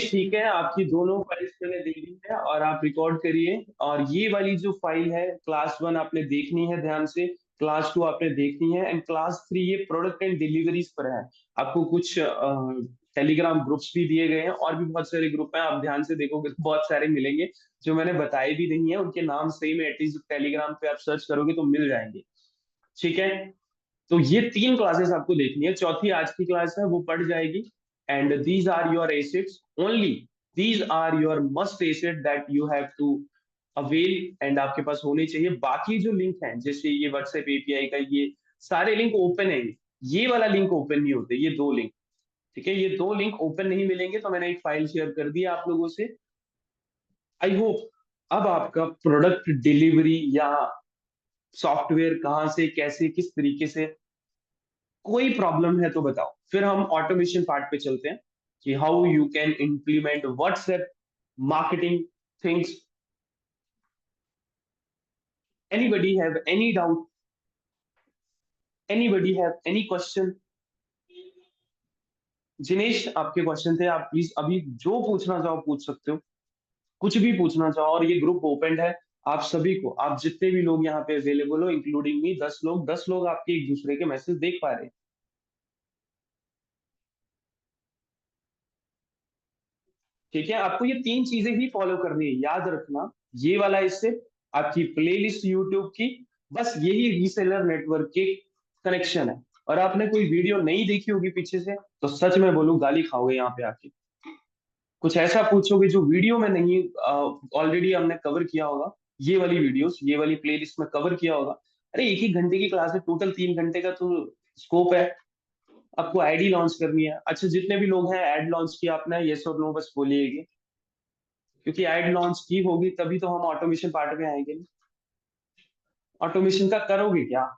ठीक है, आपकी दोनों फाइल्स मैंने दे दी है और आप रिकॉर्ड करिए। और ये वाली जो फाइल है, क्लास 1 आपने देखनी है ध्यान से, क्लास 2 आपने देखनी है, एंड क्लास 3 ये प्रोडक्ट एंड डिलीवरीज पर है। आपको कुछ टेलीग्राम ग्रुप्स भी दिए गए हैं, और भी बहुत सारे ग्रुप हैं, आप ध्यान से देखोगे तो बहुत सारे मिलेंगे। जो मैंने बताए भी नहीं है उनके नाम सही में एटलीस्ट टेलीग्राम पे आप सर्च करोगे तो मिल जाएंगे। ठीक है, तो ये तीन क्लासेस आपको देखनी है, चौथी आज की क्लास है वो पढ़ जाएगी। And these are your assets only, these are your must asset that you have to avail, and आपके पास होने चाहिए। बाकी जो लिंक है जैसे ये व्हाट्सएप एपीआई का, ये सारे लिंक ओपन है। ये वाला लिंक ओपन नहीं होते, ये दो लिंक। ठीक है, ये दो लिंक ओपन नहीं मिलेंगे, तो मैंने एक फाइल शेयर कर दी आप लोगों से। आई होप अब आपका प्रोडक्ट डिलीवरी या सॉफ्टवेयर कहाँ से कैसे किस तरीके से, कोई प्रॉब्लम है तो बताओ, फिर हम ऑटोमेशन पार्ट पे चलते हैं कि how you can implement WhatsApp marketing things. Anybody have any doubt, anybody have any question? Jinesh, आपके क्वेश्चन थे, आप प्लीज अभी जो पूछना चाहो पूछ सकते हो, कुछ भी पूछना चाहो। और ये ग्रुप ओपन है, आप सभी को, आप जितने भी लोग यहाँ पे अवेलेबल हो इंक्लूडिंग मी, 10 लोग, 10 लोग आपके एक दूसरे के मैसेज देख पा रहे हैं। ठीक है, आपको ये तीन चीजें ही फॉलो करनी है, याद रखना। ये वाला इससे आपकी प्लेलिस्ट यूट्यूब की, बस यही रीसेलर नेटवर्क के कनेक्शन है। और आपने कोई वीडियो नहीं देखी होगी पीछे से, तो सच में बोलूं गाली खाओगे यहाँ पे आके। कुछ ऐसा पूछोगे जो वीडियो में नहीं, ऑलरेडी हमने कवर किया होगा। ये वाली वीडियोस, ये वाली प्लेलिस्ट में कवर किया होगा। अरे एक ही घंटे की क्लास है, टोटल 3 घंटे का तो स्कोप है। आपको आईडी लॉन्च करनी है, अच्छा जितने भी लोग हैं ऐड लॉन्च किया आपने, यस और नो बस बोलिएगा, क्योंकि एड लॉन्च की होगी तभी तो हम ऑटोमेशन पार्ट में आएंगे। ऑटोमेशन का करोगे क्या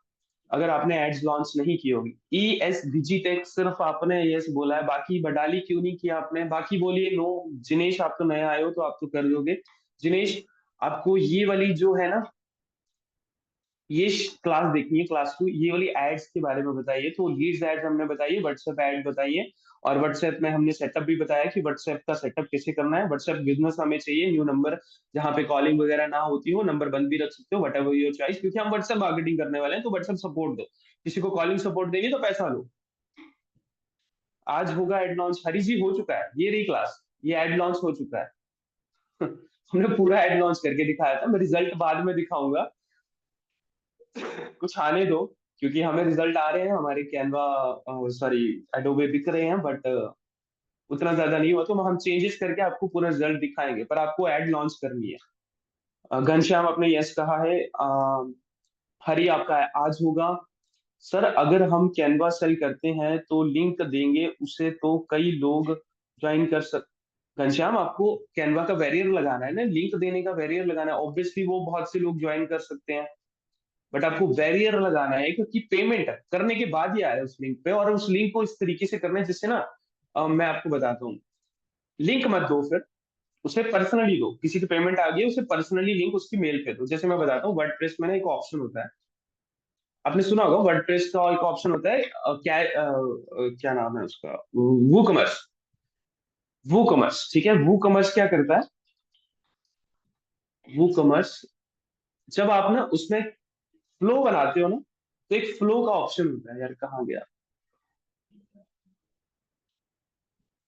अगर आपने एड्स लॉन्च नहीं की होगी? ई एस डिजिटेक सिर्फ आपने यस बोला है, बाकी बडाली क्यों नहीं किया आपने? बाकी बोलिए नो। जिनेश, आप तो नए आए हो तो आप तो कर दोगे। जिनेश, आपको ये वाली जो है ना, ये क्लास देखनी है, क्लास 2, ये वाली एड्स के बारे में बताइए। तो लीड्स एड्स हमने बताइए, व्हाट्सएप एड बताइए। और व्हाट्सएप में हमने सेटअप भी बताया कि व्हाट्सएप का सेटअप कैसे करना है। व्हाट्सएप बिजनेस हमें चाहिए, न्यू नंबर जहाँ पे कॉलिंग वगैरह ना होती हो, नंबर बंद भी रख सकते हो, वट एवर योर चॉइस, क्योंकि हम व्हाट्सएप मार्केटिंग करने वाले हैं। तो व्हाट्सएप सपोर्ट दो, किसी को कॉलिंग सपोर्ट देंगे तो पैसा लो। आज होगा एड लॉन्च, हरी जी हो चुका है, ये रही क्लास, ये एड लॉन्च हो चुका है। हमने पूरा एड लॉन्च करके दिखाया था, मैं रिजल्ट बाद में दिखाऊंगा, कुछ आने दो। क्योंकि हमें रिजल्ट आ रहे हैं, हमारे कैनवा, सॉरी, एडोबे बिक रहे हैं, बट उतना ज्यादा नहीं हुआ, तो हम चेंजेस करके आपको पूरा रिजल्ट दिखाएंगे, पर आपको एड लॉन्च करनी है। घनश्याम आपने यस कहा है। हरी आपका आज होगा। सर अगर हम कैनवा सेल करते हैं तो लिंक देंगे उसे तो कई लोग ज्वाइन कर सक। घनश्याम, आपको कैनवा का बैरियर लगाना है ना, लिंक देने का बैरियर लगाना है, ऑब्वियसली वो बहुत से लोग ज्वाइन कर सकते हैं। बट आपको बैरियर लगाना है, क्योंकि पेमेंट करने के बाद ही आया उस लिंक पे, और उस लिंक को इस तरीके से करना है जिससे ना, मैं आपको बताता हूँ। लिंक मत दो, फिर उसे पर्सनली दो। किसी की पेमेंट आ गई है, उसे पर्सनली लिंक उसकी मेल पे दो। जैसे मैं बताता हूँ, वर्डप्रेस में ना एक ऑप्शन होता है, आपने सुना होगा वर्डप्रेस का एक ऑप्शन होता है, क्या नाम है उसका, वो कमर्स। वो कमर्स, ठीक है, वो कमर्स क्या करता है? वो कमर्स, जब आप ना उसमें फ्लो बनाते हो ना, तो एक फ्लो का ऑप्शन होता है, यार कहाँ गया,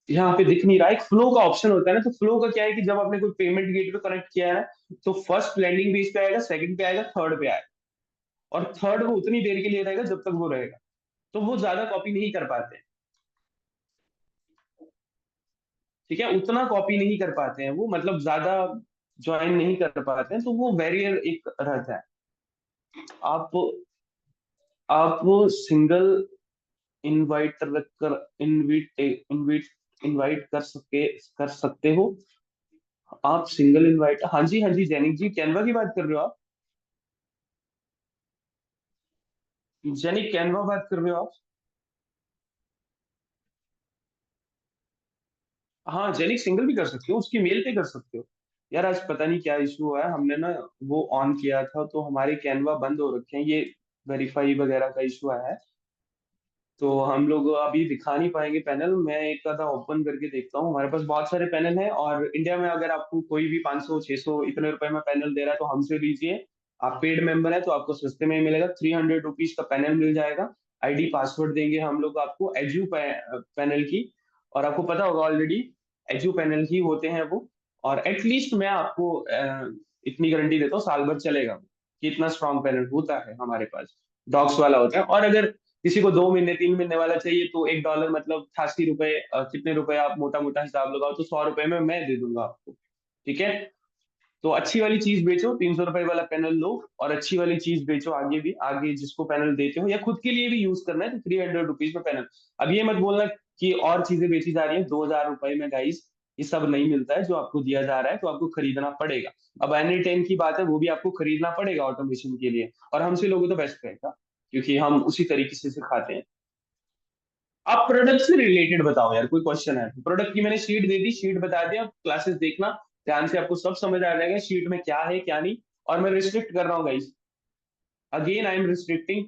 यहाँ पे दिख नहीं रहा, एक फ्लो का ऑप्शन होता है ना। तो फ्लो का क्या है कि जब आपने कोई पेमेंट गेटवे कनेक्ट किया है, तो फर्स्ट लैंडिंग पेज पे आएगा, सेकंड पे आएगा, थर्ड पे आएगा। और थर्ड वो उतनी देर के लिए रहेगा जब तक वो रहेगा। तो वो ज्यादा कॉपी नहीं कर पाते हैं। ठीक है, उतना कॉपी नहीं कर पाते हैं वो, मतलब ज्यादा ज्वाइन नहीं कर पाते हैं, तो वो बैरियर एक रहता है। आप आप वो सिंगल इनवाइट कर, इनविट इनविट इनवाइट कर सकते हो। आप सिंगल इनवाइट, हाँ जी हाँ जी, जैनिक जी कैनवा की बात कर रहे हो आप? जैनिक कैनवा बात कर रहे हो आप? हाँ, जेनिक सिंगल भी कर सकते हो, उसकी मेल पे कर सकते हो। यार आज पता नहीं क्या इशू हुआ है, हमने ना वो ऑन किया था तो हमारे कैनवा बंद हो रखे हैं, ये वेरीफाई वगैरह का इशू आया है। तो हम लोग अभी दिखा नहीं पाएंगे पैनल। मैं एक आधा ओपन करके देखता हूँ। हमारे पास बहुत सारे पैनल हैं, और इंडिया में अगर आपको कोई भी 500 600 इतने रुपए में पैनल दे रहा है तो हमसे लीजिए। आप पेड मेंबर है तो आपको सस्ते में ही मिलेगा। 300 रुपीज का पैनल मिल जाएगा। आईडी पासवर्ड देंगे हम लोग आपको एजू पैनल की। और आपको पता होगा ऑलरेडी, एजू पैनल ही होते हैं वो। और एटलीस्ट मैं आपको इतनी गारंटी देता हूँ, साल भर चलेगा कि इतना स्ट्रॉन्ग पैनल होता है हमारे पास। डॉक्स वाला होता है। और अगर किसी को 2 महीने 3 महीने वाला चाहिए तो $1 मतलब 88 रुपए, कितने रुपए आप मोटा मोटा हिसाब लगाओ तो 100 रुपए में मैं दे दूंगा आपको। ठीक है। तो अच्छी वाली चीज बेचो, 300 रुपए वाला पैनल लो, और अच्छी वाली चीज बेचो आगे भी। आगे जिसको पैनल देते हो या खुद के लिए भी यूज करना है तो 300 रुपीज में पैनल। अब ये मत बोलना कि और चीजें बेची जा रही है 2000 रुपए में। गाइस, ये सब नहीं मिलता है जो आपको दिया जा रहा है, तो आपको खरीदना पड़ेगा। अब N10 की बात है, वो भी आपको खरीदना पड़ेगा ऑटोमेशन के लिए। और हमसे लोगों तो बेस्ट रहेगा, क्योंकि हम उसी तरीके से सिखाते हैं। आप प्रोडक्ट से रिलेटेड बताओ यार, कोई क्वेश्चन है? प्रोडक्ट की मैंने शीट दे दी, शीट बता दिया, क्लासेस देखना ध्यान से, आपको सब समझ आ जाएगा शीट में क्या है क्या नहीं। और मैं रिस्ट्रिक्ट कर रहा हूँ guys, again I am restricting.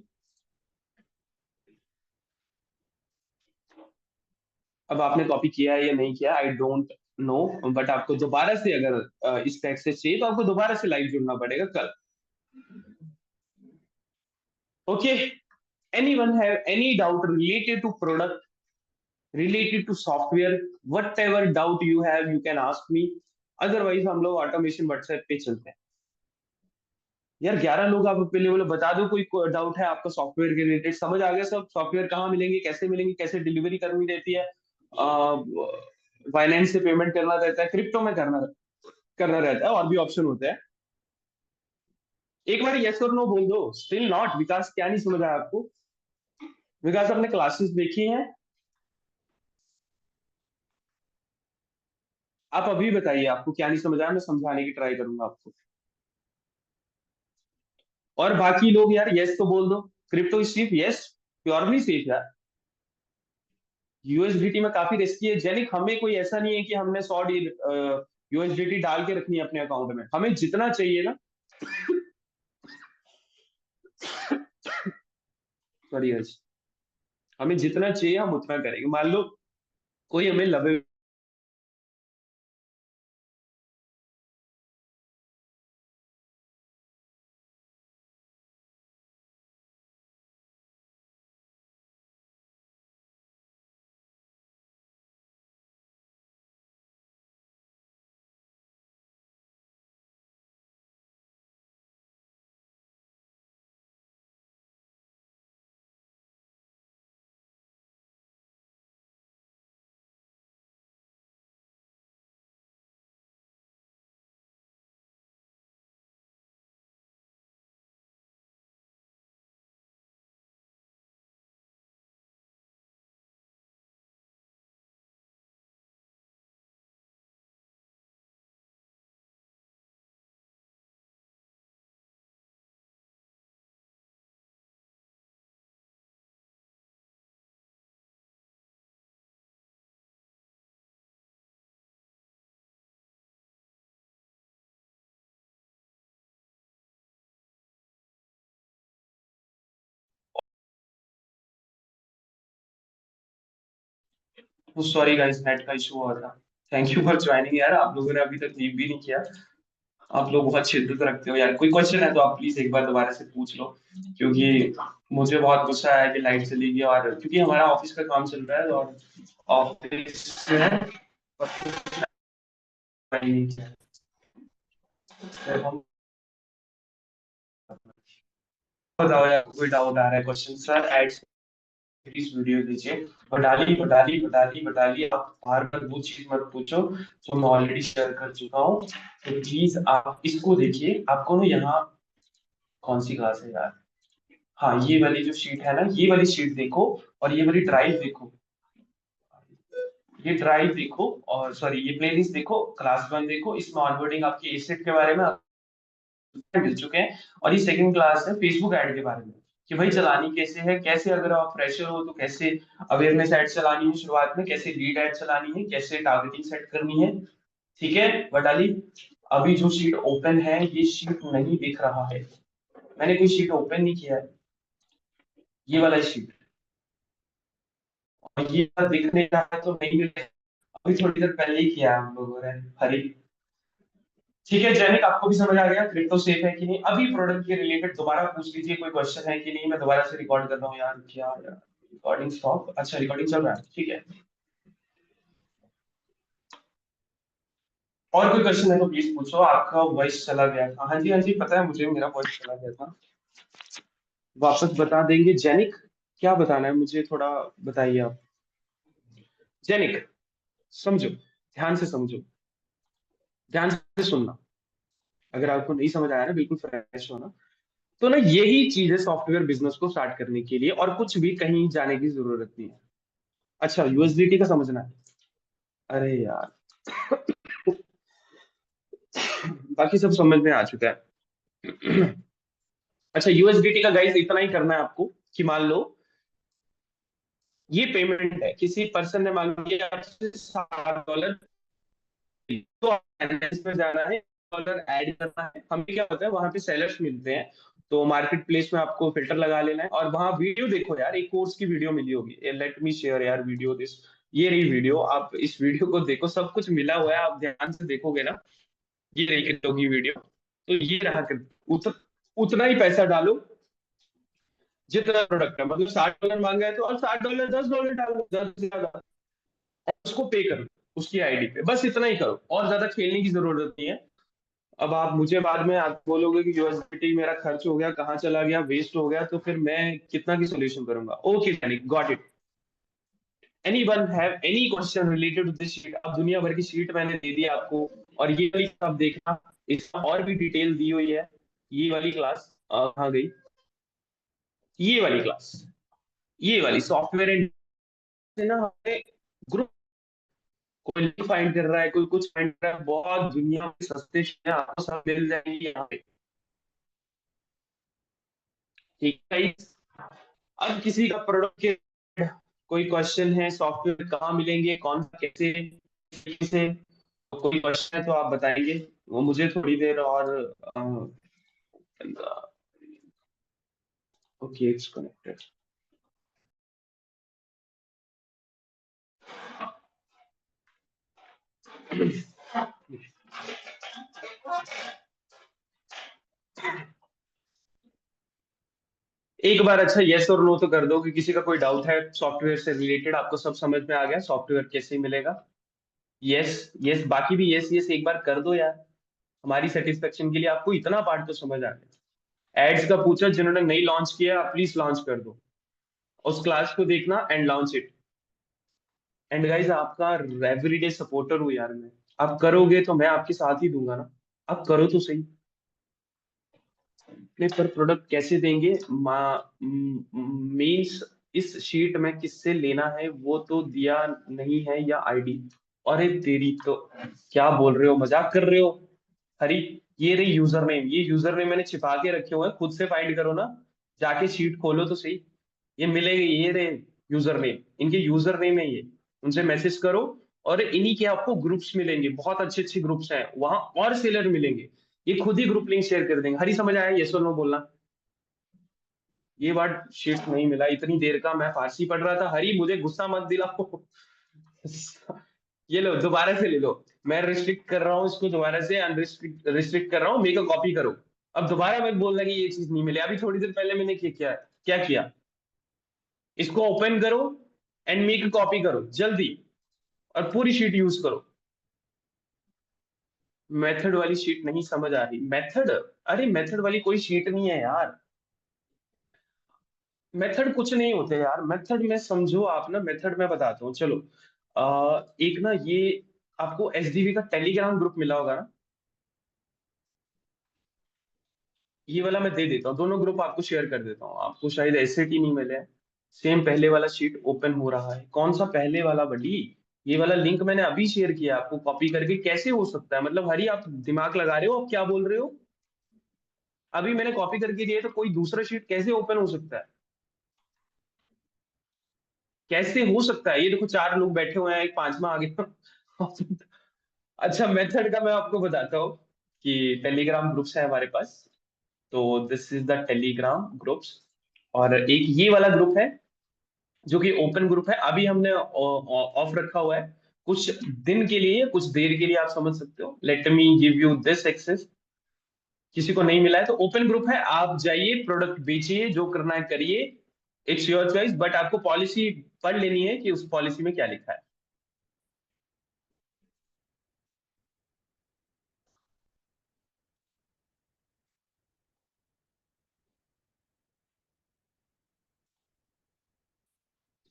अब आपने कॉपी किया है या नहीं किया, आई डोंट नो। बट आपको दोबारा से अगर इस टैक्स से चाहिए तो आपको दोबारा से लाइव जुड़ना पड़ेगा कल। Okay. Anyone have any doubt related to product, related to software? Whatever doubt you have you can ask me। Otherwise हम लोग ऑटोमेशन व्हाट्सएप पे चलते हैं। यार 11 लोग आप पहले बोले, बता दो कोई डाउट है आपका सॉफ्टवेयर के रिलेटेड? समझ आ गया सब? सॉफ्टवेयर कहाँ मिलेंगे, कैसे डिलीवरी करनी रहती है, फाइनेंस से पेमेंट करना रहता है, क्रिप्टो में करना करना रहता है, और भी ऑप्शन होते हैं। एक बार यस और नो बोल दो। स्टिल नॉट विकास, क्या नहीं समझ आया आपको? विकास, आपने क्लासेस देखी हैं? आप अभी बताइए आपको क्या नहीं समझ आया, मैं समझाने की ट्राई करूंगा आपको। और बाकी लोग यार यस तो बोल दो। Crypto is safe, yes, purely safe यार। यूएसडीटी में काफी रिस्की है जेनिक। हमें कोई ऐसा नहीं है कि हमने 100 यूएसडीटी डाल के रखनी है अपने अकाउंट में। हमें जितना चाहिए ना, सॉरी यस, हमें जितना चाहिए हम उतना करेंगे। मान लो कोई हमें लवे, सॉरी गाइस नेट का इशू हुआ था। थैंक यू फॉर ज्वाइनिंग यार, आप लोगों ने अभी तक लीव भी नहीं किया। आप लोग बहुत शिद्दत रखते हो यार। कोई क्वेश्चन है तो आप प्लीज एक बार दोबारा से पूछ लो, क्योंकि मुझे बहुत गुस्सा आया कि लाइट चली गई। और क्योंकि हमारा ऑफिस का काम चल रहा है, और ऑफिस में हम बताओ यार, कोई डाउट आ रहा है? Question sir add please video दीजिए। बटाली आप बार बार वो चीज मत पूछो जो मैं ऑलरेडी शेयर कर चुका हूँ। तो प्लीज आप इसको देखिए। आपको ना यहाँ, कौन सी क्लास है यार? हाँ, ये वाली जो शीट है ना, ये वाली शीट देखो, और ये वाली ड्राइव देखो। ये ड्राइव देखो, और सॉरी ये प्लेलिस्ट देखो, क्लास 1 देखो। इसमें ऑनबोर्डिंग आपकी एसेट के बारे में मिल चुके हैं। और ये सेकंड क्लास है फेसबुक ऐड के बारे में, कि भाई चलानी कैसे है, कैसे अगर आप फ्रेशर हो तो कैसे अवेयरनेस ऐड चलानी है शुरुआत में, कैसे लीड ऐड चलानी है, कैसे टारगेटिंग सेट करनी है। ठीक है बटाली? अभी जो शीट ओपन है, ये शीट नहीं दिख रहा है। मैंने कोई शीट ओपन नहीं किया है, ये वाला शीट। और ये दिखने का है तो नहीं मिले, अभी थोड़ी देर पहले ही किया हम लोगों ने। हरी, ठीक है जैनिक, आपको भी समझ आ गया क्रिप्टो सेफ है कि नहीं? अभी प्रोडक्ट के रिलेटेड दोबारा पूछ लीजिए, कोई क्वेश्चन है कि नहीं? मैं दोबारा से रिकॉर्ड कर रहा हूँ यार, क्या यार, रिकॉर्डिंग स्टॉप, अच्छा रिकॉर्डिंग चल रहा है, ठीक है। और कोई क्वेश्चन है तो प्लीज पूछो, आपका वॉइस चला गया था। हाँ जी हाँ जी, पता है मुझे, मेरा वॉइस चला गया था। वापस बता देंगे जैनिक, क्या बताना है मुझे, थोड़ा बताइए आप। जैनिक, समझो, ध्यान से समझो, ध्यान से सुनना। अगर आपको नहीं समझ आया ना, बिल्कुल फ्रेश होना। तो ना यही चीज है सॉफ्टवेयर बिजनेस को स्टार्ट करने के लिए, और कुछ भी कहीं जाने की जरूरत नहीं है। अच्छा, यूएसडीटी का समझना है? अरे यार, बाकी सब समझ में आ चुका है। अच्छा, यूएसडीटी का गाइस इतना ही करना है आपको, कि मान लो ये पेमेंट है, किसी पर्सन ने मांगी आपसे $60, तो बैलेंस पे जाना है, डॉलर ऐड करना है। हमें क्या होता है, वहां पे सेलर्स मिलते हैं, तो मार्केट प्लेस में आपको फिल्टर लगा लेना है, और वहां वीडियो देखो यार, एक कोर्स की वीडियो मिली होगी, लेट मी शेयर यार वीडियो दिस। ये रही वीडियो, आप इस वीडियो को देखो, सब कुछ मिला हुआ है, आप ध्यान से देखोगे ना। ये रही क्रिप्टो की वीडियो, तो ये रहा उतना ही पैसा डालो जितना प्रोडक्ट है, मतलब $60 मांगा है तो, और $60 $10 डालो, ज्यादा से ज्यादा, उसको पे करो उसकी आईडी पे, बस इतना ही करो, और ज्यादा खेलने की जरूरत नहीं है। अब आप मुझे बाद में आप बोलोगे कि यूएसडीटी मेरा खर्च हो गया, कहाँ चला गया, वेस्ट हो गया, तो फिर मैं कितना की सोल्यूशन करूंगा? Okay Jainik, got it. Anyone have any question related to this sheet? अब दुनिया भर की शीट मैंने दे दी आपको, और ये वाली आप देखना, इसका और भी डिटेल दी हुई है। ये वाली क्लास कहाँ गई? ये वाली क्लास, ये वाली सॉफ्टवेयर एंड ना, हमें ग्रुप, कोई लिंक फाइंड कर रहा है, कोई कुछ फाइंड कर रहा है, बहुत दुनिया में सस्ते शेयर आपको सब मिल जाएंगे यहाँ पे, ठीक है। अब किसी का प्रोडक्ट के कोई क्वेश्चन है, सॉफ्टवेयर कहाँ मिलेंगे, कौन सा, कैसे, कैसे, तो कोई क्वेश्चन है तो आप बताएंगे, वो मुझे थोड़ी देर और। Okay, it's connected. एक बार अच्छा यस और नो तो कर दो कि किसी का कोई डाउट है सॉफ्टवेयर से रिलेटेड, आपको सब समझ में आ गया सॉफ्टवेयर कैसे मिलेगा? यस, यस, बाकी भी यस यस एक बार कर दो यार, हमारी सेटिस्फेक्शन के लिए, आपको इतना पार्ट तो समझ आ गया। एड्स का पूछा, जिन्होंने नहीं लॉन्च किया प्लीज लॉन्च कर दो, उस क्लास को देखना and launch it. And guys, आपका एवरीडे सपोर्टर हूँ यार मैं, आप करोगे तो मैं आपके साथ ही दूंगा ना, आप करो तो सही। अपने पर प्रोडक्ट कैसे देंगे, मीन्स इस शीट में किससे लेना है वो तो दिया नहीं है, या आईडी? अरे तेरी तो, क्या बोल रहे हो, मजाक कर रहे हो? हरी, ये रही यूजर नेम, ये यूजर नेम मैंने छिपा के रखे हुए हैं, खुद से फाइंड करो ना, जाके शीट खोलो तो सही, ये मिलेगी, ये रहे यूजर नेम, इनके यूजर नेम है ये, उनसे मैसेज करो, और इन्हीं के आपको ग्रुप्स मिलेंगे, बहुत अच्छे अच्छे ग्रुप्स हैं वहां, और सेलर मिलेंगे, ये खुद ही ग्रुप लिंक शेयर कर देंगे। हरी, समझ आया? यस और नो बोलना। ये वर्ड शीट नहीं मिला, इतनी देर का मैं फारसी पढ़ रहा था, हरी मुझे गुस्सा मत दिलाओ। ये लो, दोबारा से ले लो, मैं रिस्ट्रिक्ट कर रहा हूँ इसको, दोबारा से अनरिस्ट्रिक्ट रिस्ट्रिक्ट कर रहा हूँ, मेक अ कॉपी करो। अब दोबारा मैं बोलना कि ये चीज नहीं मिली, अभी थोड़ी देर पहले मैंने क्या किया, इसको ओपन करो एंड मेक अ कॉपी करो जल्दी, और पूरी शीट यूज करो। मेथड वाली शीट नहीं समझ आ रही? मेथड, अरे मेथड वाली कोई शीट नहीं है यार, मेथड कुछ नहीं होते यार, मेथड में समझो आप ना, मेथड में बताता हूँ चलो। एक ना ये, आपको एसडीवी का टेलीग्राम ग्रुप मिला होगा ना, ये वाला मैं दे देता हूँ, दोनों ग्रुप आपको शेयर कर देता हूँ, आपको शायद एसएटी नहीं मिले। सेम पहले वाला शीट ओपन हो रहा है, कौन सा पहले वाला बड़ी? ये वाला लिंक मैंने अभी शेयर किया आपको कॉपी करके, कैसे हो सकता है, मतलब हरी आप दिमाग लगा रहे हो, आप क्या बोल रहे हो? अभी मैंने कॉपी करके दिया है, तो कोई दूसरा शीट कैसे ओपन हो सकता है? कैसे हो सकता है? ये देखो, चार लोग बैठे हुए हैं, एक पांचवा आ गया। अच्छा, मेथड का मैं आपको बताता हूँ, कि टेलीग्राम ग्रुप्स है हमारे पास, तो this is the Telegram groups, और एक ये वाला ग्रुप है, जो कि ओपन ग्रुप है, अभी हमने ऑफ रखा हुआ है कुछ दिन के लिए, कुछ देर के लिए, आप समझ सकते हो। Let me give you this access. किसी को नहीं मिला है तो ओपन ग्रुप है, आप जाइए प्रोडक्ट बेचिए, जो करना है करिए, इट्स योर चॉइस, बट आपको पॉलिसी पढ़ लेनी है कि उस पॉलिसी में क्या लिखा है।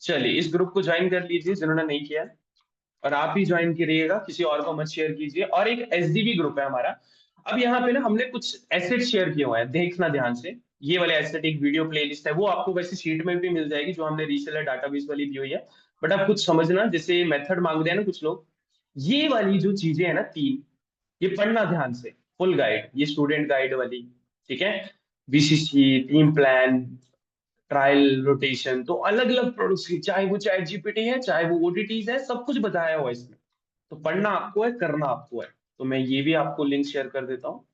चलिए इस ग्रुप को ज्वाइन कर लीजिए जिन्होंने नहीं किया है, और आप भी ज्वाइन करिएगा, किसी और को मत शेयर कीजिए। और एक एसडीबी ग्रुप है हमारा। अब यहाँ पे ना हमने कुछ एसेट शेयर किए हुए हैं, देखना ध्यान से। ये वाले एसेट एक वीडियो प्लेलिस्ट है, वो आपको वैसे शीट में भी मिल जाएगी जो हमने रीसेलर डाटाबेस वाली दी हुई है। बट आप कुछ समझना, जैसे मेथड मांग रहे हैं ना कुछ लोग, ये वाली जो चीजें है ना तीन, ये पढ़ना ध्यान से। फुल गाइड, ये स्टूडेंट गाइड वाली, ठीक है। BCC, team plan, trial rotation, तो अलग अलग प्रोडक्ट्स की, चाहे वो चैट जीपीटी है, चाहे वो ओटीटीज है, सब कुछ बताया हुआ है इसमें। तो पढ़ना आपको है, करना आपको है। तो मैं ये भी आपको लिंक शेयर कर देता हूँ।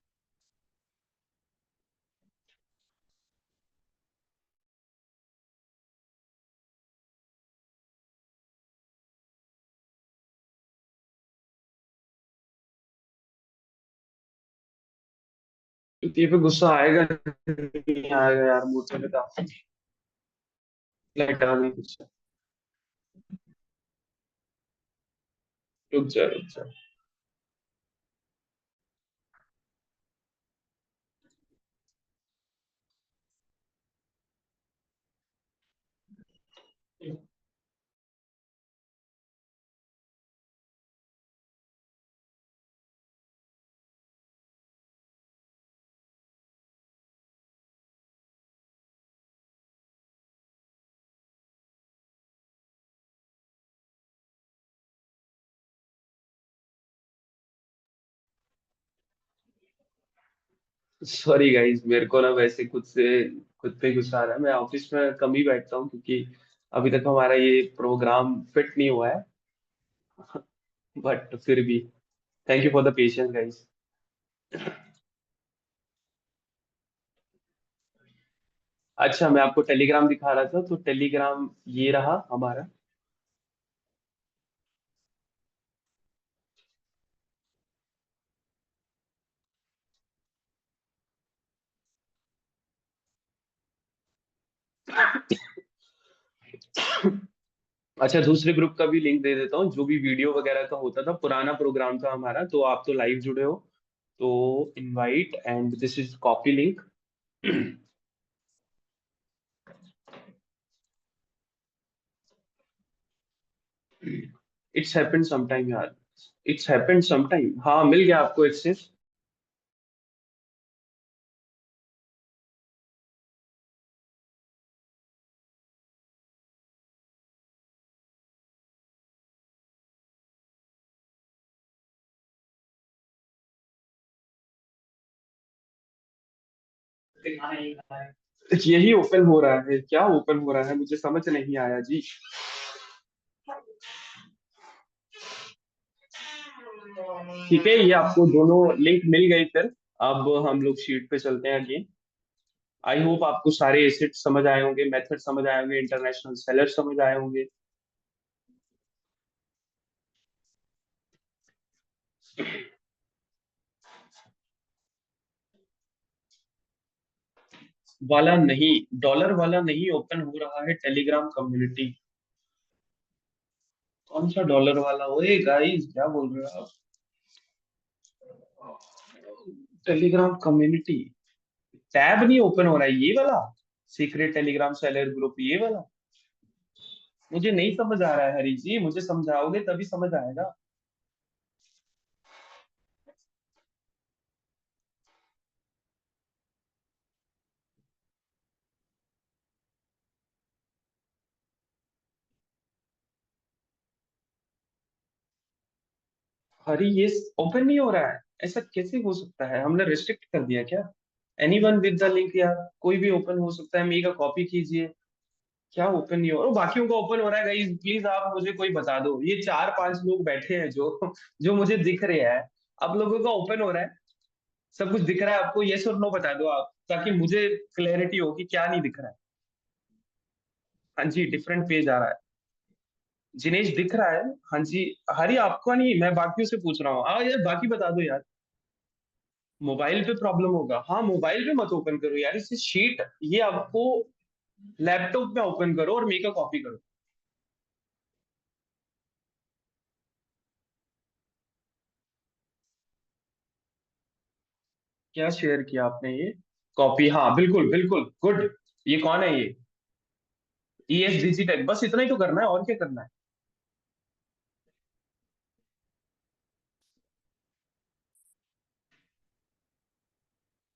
तो ये पे गुस्सा आएगा नहीं आएगा यार, मुझे बता। लाइट आ गई कुछ। रुक जा रुक जा। सॉरी गाइस, मेरे को ना वैसे खुद पे गुस्सा आ रहा है। मैं ऑफिस में कम ही बैठता हूँ क्योंकि अभी तक हमारा ये प्रोग्राम फिट नहीं हुआ है। बट फिर भी thank you for the patience guys. अच्छा, मैं आपको टेलीग्राम दिखा रहा था, तो टेलीग्राम ये रहा हमारा। अच्छा, दूसरे ग्रुप का भी लिंक दे देता हूँ, जो भी वीडियो वगैरह का होता था, पुराना प्रोग्राम था हमारा, तो आप तो लाइव जुड़े हो। तो invite and this is copy link. It's happened sometime यार, इट्स हैपेंड समटाइम। हाँ, मिल गया आपको एक्सेस। यही ओपन हो रहा है, क्या ओपन हो रहा है मुझे समझ नहीं आया जी। ठीक है, ये आपको दोनों लिंक मिल गई फिर। अब हम लोग शीट पे चलते हैं अगेन। आई होप आपको सारे एसेट समझ आए होंगे, मेथड समझ आए होंगे, इंटरनेशनल सेलर समझ आए होंगे। वाला नहीं, डॉलर वाला नहीं ओपन हो रहा है टेलीग्राम कम्युनिटी। कौन सा डॉलर वाला? ओए गाइस, क्या बोल रहे हो आप? टेलीग्राम कम्युनिटी टैब नहीं ओपन हो रहा है, ये वाला सीक्रेट टेलीग्राम सेलर ग्रुप, ये वाला। मुझे नहीं समझ आ रहा है हरी जी, मुझे समझाओगे तभी समझ आएगा। हरी, ये ओपन नहीं हो रहा है, ऐसा कैसे हो सकता है? हमने रिस्ट्रिक्ट कर दिया क्या? एनीवन विद द लिंक यार, कोई भी ओपन हो सकता है, मेगा कॉपी कीजिए। क्या ओपन नहीं हो रहा? बाकियों का ओपन हो रहा है गाइस, प्लीज आप मुझे कोई बता दो। ये चार पांच लोग बैठे हैं जो जो मुझे दिख रहे हैं, आप लोगों का ओपन हो रहा है, सब कुछ दिख रहा है आपको, यस और नो बता दो आप, ताकि मुझे क्लैरिटी हो कि क्या नहीं दिख रहा है। हाँ जी, डिफरेंट पेज आ रहा है। जिनेश दिख रहा है। हाँ जी। हरी आपका नहीं, मैं बाकियों से पूछ रहा हूँ। यार बाकी बता दो यार। मोबाइल पे प्रॉब्लम होगा। हाँ, मोबाइल पे मत ओपन करो यार, इसे शीट, ये आपको लैपटॉप पे ओपन करो और मेक अ कॉपी करो। क्या शेयर किया आपने ये? कॉपी, हाँ बिल्कुल बिल्कुल, गुड। ये कौन है ये? ES डिजिटेक, बस इतना ही तो करना है, और क्या करना है?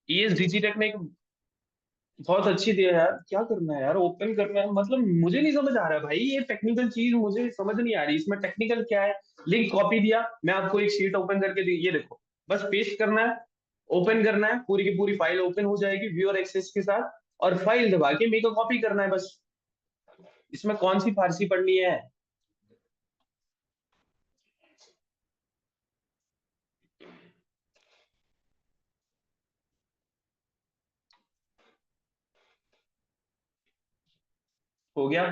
ES डिजिटेक ने एक बहुत अच्छी दिया यार। क्या करना है यार? ओपन करना है मतलब, मुझे नहीं समझ आ रहा है भाई, ये टेक्निकल चीज मुझे समझ नहीं आ रही, इसमें टेक्निकल क्या है? लिंक कॉपी दिया, मैं आपको एक शीट ओपन करके दी, ये देखो, बस पेस्ट करना है, ओपन करना है, पूरी की पूरी फाइल ओपन हो जाएगी व्यूअर एक्सेस के साथ, और फाइल दबा के मेक अ कॉपी करना है बस। इसमें कौन सी फारसी पढ़नी है? हो गया?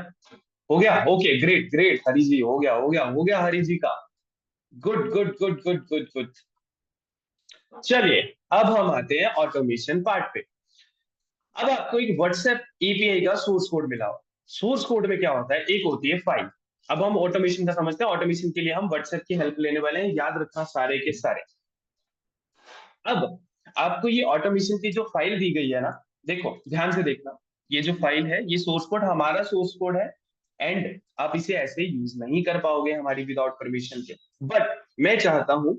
हो गया, ओके, ग्रेट ग्रेट हरी जी, हो गया हो गया हो गया हरी जी का। Good good good good good good. चलिए, अब हम आते हैं ऑटोमेशन पार्ट पे। अब आपको एक व्हाट्सएप एपीआई का सोर्स कोड मिला हो। सोर्स कोड में क्या होता है? एक होती है फाइल। अब हम ऑटोमेशन का समझते हैं, ऑटोमेशन के लिए हम व्हाट्सएप की हेल्प लेने वाले हैं, याद रखना सारे के सारे। अब आपको ये ऑटोमेशन की जो फाइल दी गई है ना, देखो ध्यान से देखना, ये जो फाइल है, ये सोर्स कोड हमारा सोर्स कोड है, एंड आप इसे ऐसे यूज नहीं कर पाओगे हमारी विदाउट परमिशन के। बट मैं चाहता हूं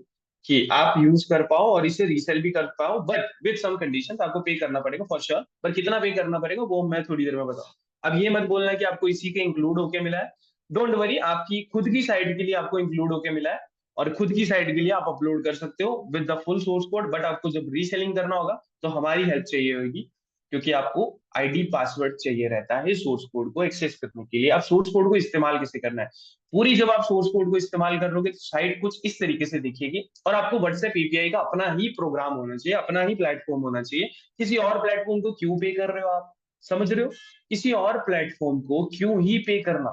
कि आप यूज कर पाओ और इसे रीसेल भी कर पाओ, बट विद सम कंडीशंस। आपको पे करना पड़ेगा फॉर श्योर, पर कितना पे करना पड़ेगा वो मैं थोड़ी देर में बताऊं। अब ये मत बोलना कि आपको इसी के इंक्लूड होके मिला है। डोंट वरी, आपकी खुद की साइट के लिए आपको इंक्लूड होके मिला है, और खुद की साइट के लिए आप अपलोड कर सकते हो with the full source code. But आपको जब रीसेलिंग करना होगा तो हमारी हेल्प चाहिए होगी, क्योंकि आपको आईडी पासवर्ड चाहिए रहता है सोर्स कोड को एक्सेस करने के लिए। अब सोर्स कोड को इस्तेमाल कैसे करना है? पूरी जब आप सोर्स कोड को इस्तेमाल करोगे तो साइट कुछ इस तरीके से दिखेगी, और आपको व्हाट्सएप एपीआई का अपना ही प्रोग्राम होना चाहिए, अपना ही प्लेटफॉर्म होना चाहिए। किसी और प्लेटफॉर्म को क्यों पे कर रहे हो आप? समझ रहे हो? किसी और प्लेटफॉर्म को क्यों ही पे करना?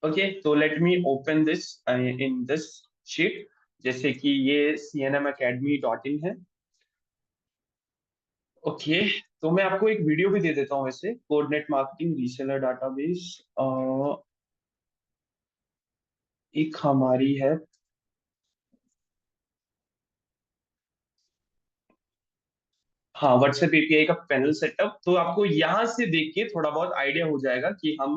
ओके, तो late me open this in this sheet. जैसे कि ये cnmacademy.in है। ओके, तो मैं आपको एक वीडियो भी दे देता हूँ वैसे, कोऑर्डिनेट मार्केटिंग रीसेलर डाटाबेस। एक हमारी है। हाँ, व्हाट्सएप एपीआई का पैनल सेटअप, तो आपको यहाँ से देख के थोड़ा बहुत आइडिया हो जाएगा कि हम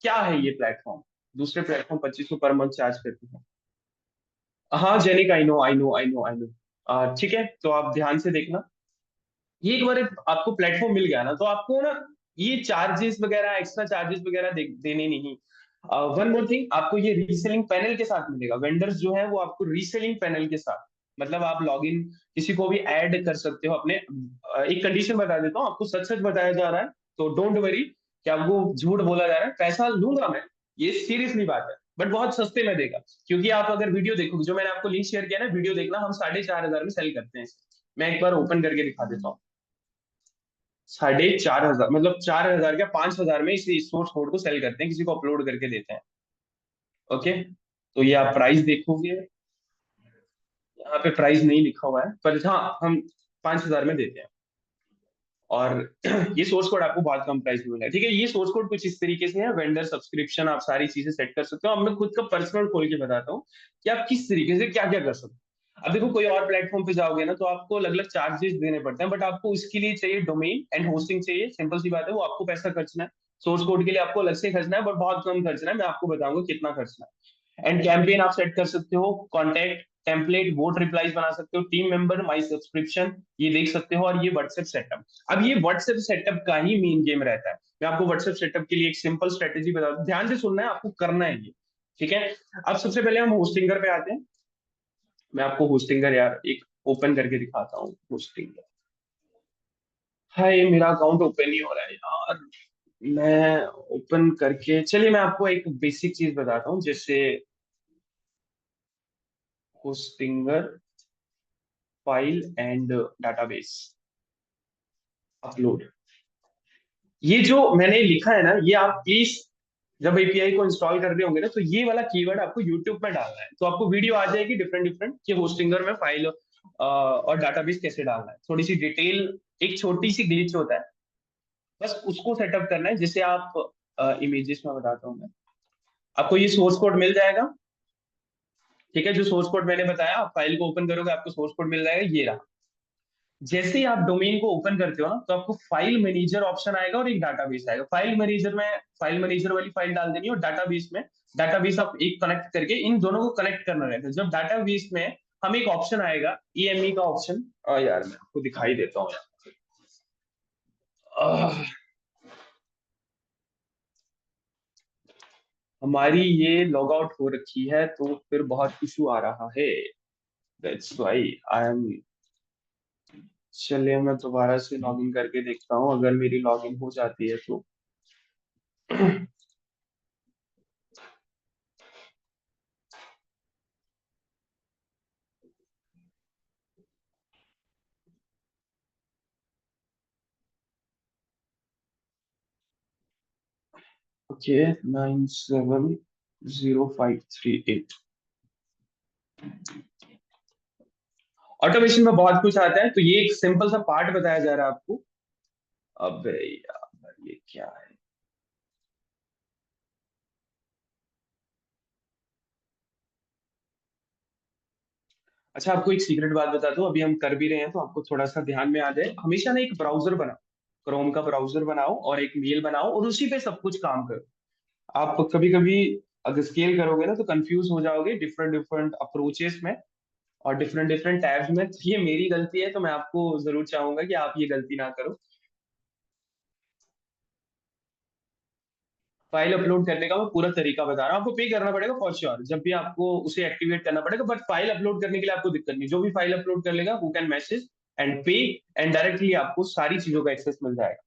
क्या है ये प्लेटफॉर्म। दूसरे प्लेटफॉर्म 2500 पर मंथ चार्ज करते हैं। हाँ Jainik, I know I know I know I know. ठीक है, तो आप ध्यान से देखना। ये एक बार आपको प्लेटफॉर्म मिल गया ना, तो आपको ना ये चार्जेस वगैरह, एक्स्ट्रा चार्जेस वगैरह देने नहीं। वन मोर थिंग, आपको ये रीसेलिंग पैनल के साथ मिलेगा। वेंडर्स जो है वो आपको रीसेलिंग पैनल के साथ, मतलब आप लॉगिन किसी को भी ऐड कर सकते हो अपने। एक कंडीशन बता देता हूँ, आपको सच सच बताया जा रहा है, तो डोंट वरी कि आपको झूठ बोला जा रहा है। पैसा लूंगा मैं, ये सीरियसली बात है, बट बहुत सस्ते में देगा। क्योंकि आप अगर वीडियो देखोगे, जो मैंने आपको लिंक शेयर किया ना, वीडियो देखना, हम 4,500 में सेल करते हैं इसे। मैं एक बार ओपन करके दिखा देता हूँ। 4,500, मतलब 4,000 क्या 5,000 में इस सोर्स कोड को सेल करते हैं, किसी को अपलोड करके देते हैं। ओके, तो ये आप प्राइस देखोगे, यहाँ पे प्राइस नहीं लिखा हुआ है, पर हाँ हम 5,000 में देते हैं। और ये सोर्स कोड आपको बहुत कम प्राइस में मिला है। ठीक है, ये सोर्स कोड कुछ इस तरीके से है, वेंडर सब्सक्रिप्शन आप सारी चीजें सेट कर सकते हो। अब मैं खुद का पर्सनल खोल के बताता हूँ कि आप किस तरीके से क्या क्या कर सकते हो। अब देखो, कोई और प्लेटफॉर्म पे जाओगे ना, तो आपको अलग अलग चार्जेस देने पड़ते हैं, बट आपको इसके लिए चाहिए डोमेन एंड होस्टिंग चाहिए, सिंपल सी बात है, वो आपको पैसा खर्चना है। सोर्स कोड के लिए आपको अलग से खर्चना है, बट बहुत कम खर्चना है, मैं आपको बताऊंगा कितना खर्चना है। एंड कैंपेन आप सेट कर सकते हो, कॉन्टैक्ट टेम्पलेट, वोट रिप्लाईज बना सकते हो, टीम मेंबर, माई सब्सक्रिप्शन, ये देख सकते हो, और ये व्हाट्सएप सेटअप। अब ये व्हाट्सएप सेटअप का ही मेन गेम रहता है। मैं आपको व्हाट्सएप सेटअप के लिए एक सिंपल स्ट्रेटेजी बता दूं, ध्यान से सुनना है, आपको करना है ये। ठीक है, अब सबसे पहले हम होस्टिंगर पे आते हैं। मैं आपको होस्टिंगर यार एक ओपन करके दिखाता हूँ, होस्टिंगर। हाय, मेरा अकाउंट ओपन नहीं हो रहा है यार। मैं ओपन करके, चलिए मैं आपको एक बेसिक चीज बताता हूँ, जैसे Hostinger, file and database, upload. ये जो मैंने लिखा है ना, ये आप प्लीज जब एपीआई को इंस्टॉल कर रहे होंगे ना, तो ये वाला कीवर्ड आपको यूट्यूब में डालना है, तो आपको वीडियो आ जाएगी डिफरेंट डिफरेंट कि होस्टिंगर में फाइल और डाटाबेस कैसे डालना है, थोड़ी सी डिटेल। एक छोटी सी ग्लिच होता है, बस उसको सेटअप करना है। जैसे आप इमेजेस में बताता हूँ मैं, आपको ये सोर्स कोड मिल जाएगा। ठीक है, जो सोर्स कोड मैंने बताया, आप फाइल को ओपन करोगे आपको सोर्स कोड मिल जाएगा, ये रहा। जैसे ही आप डोमेन को ओपन करते हो ना, तो आपको फाइल मैनेजर ऑप्शन आएगा और एक डाटाबेस आएगा। फाइल मैनेजर में फाइल मैनेजर वाली फाइल डाल देनी, और डाटाबेस में डाटाबेस आप एक कनेक्ट करके इन दोनों को कनेक्ट करना रहता है। जब डाटाबेस में हम एक ऑप्शन आएगा ईएमई का ऑप्शन, यार मैं आपको दिखाई देता हूँ यार। हमारी ये लॉग आउट हो रखी है, तो फिर बहुत इशू आ रहा है। That's why I am. चलिए मैं दोबारा से लॉग इन करके देखता हूँ, अगर मेरी लॉग इन हो जाती है तो। ओके, 970538। ऑटोमेशन में बहुत कुछ आता है, तो ये एक सिंपल सा पार्ट बताया जा रहा है आपको। अबे यार ये क्या है। अच्छा, आपको एक सीक्रेट बात बता दूं, अभी हम कर भी रहे हैं तो आपको थोड़ा सा ध्यान में आ जाए। हमेशा ना एक ब्राउजर बनाओ, क्रोम का ब्राउजर बनाओ और एक मेल बनाओ, और उसी पे सब कुछ काम करो। आप कभी कभी अगर स्केल करोगे ना, तो कंफ्यूज हो जाओगे डिफरेंट डिफरेंट अप्रोचेस में और डिफरेंट डिफरेंट टैब्स में। तो ये मेरी गलती है, तो मैं आपको जरूर चाहूंगा कि आप ये गलती ना करो। फाइल अपलोड करने का मैं पूरा तरीका बता रहा हूँ। आपको पे करना पड़ेगा फॉर श्योर, जब भी आपको उसे एक्टिवेट करना पड़ेगा, बट फाइल अपलोड करने के लिए आपको दिक्कत नहीं। जो भी फाइल अपलोड कर लेगा हु कैन मैसेज एंड पे, एंड डायरेक्टली आपको सारी चीजों का एक्सेस मिल जाएगा।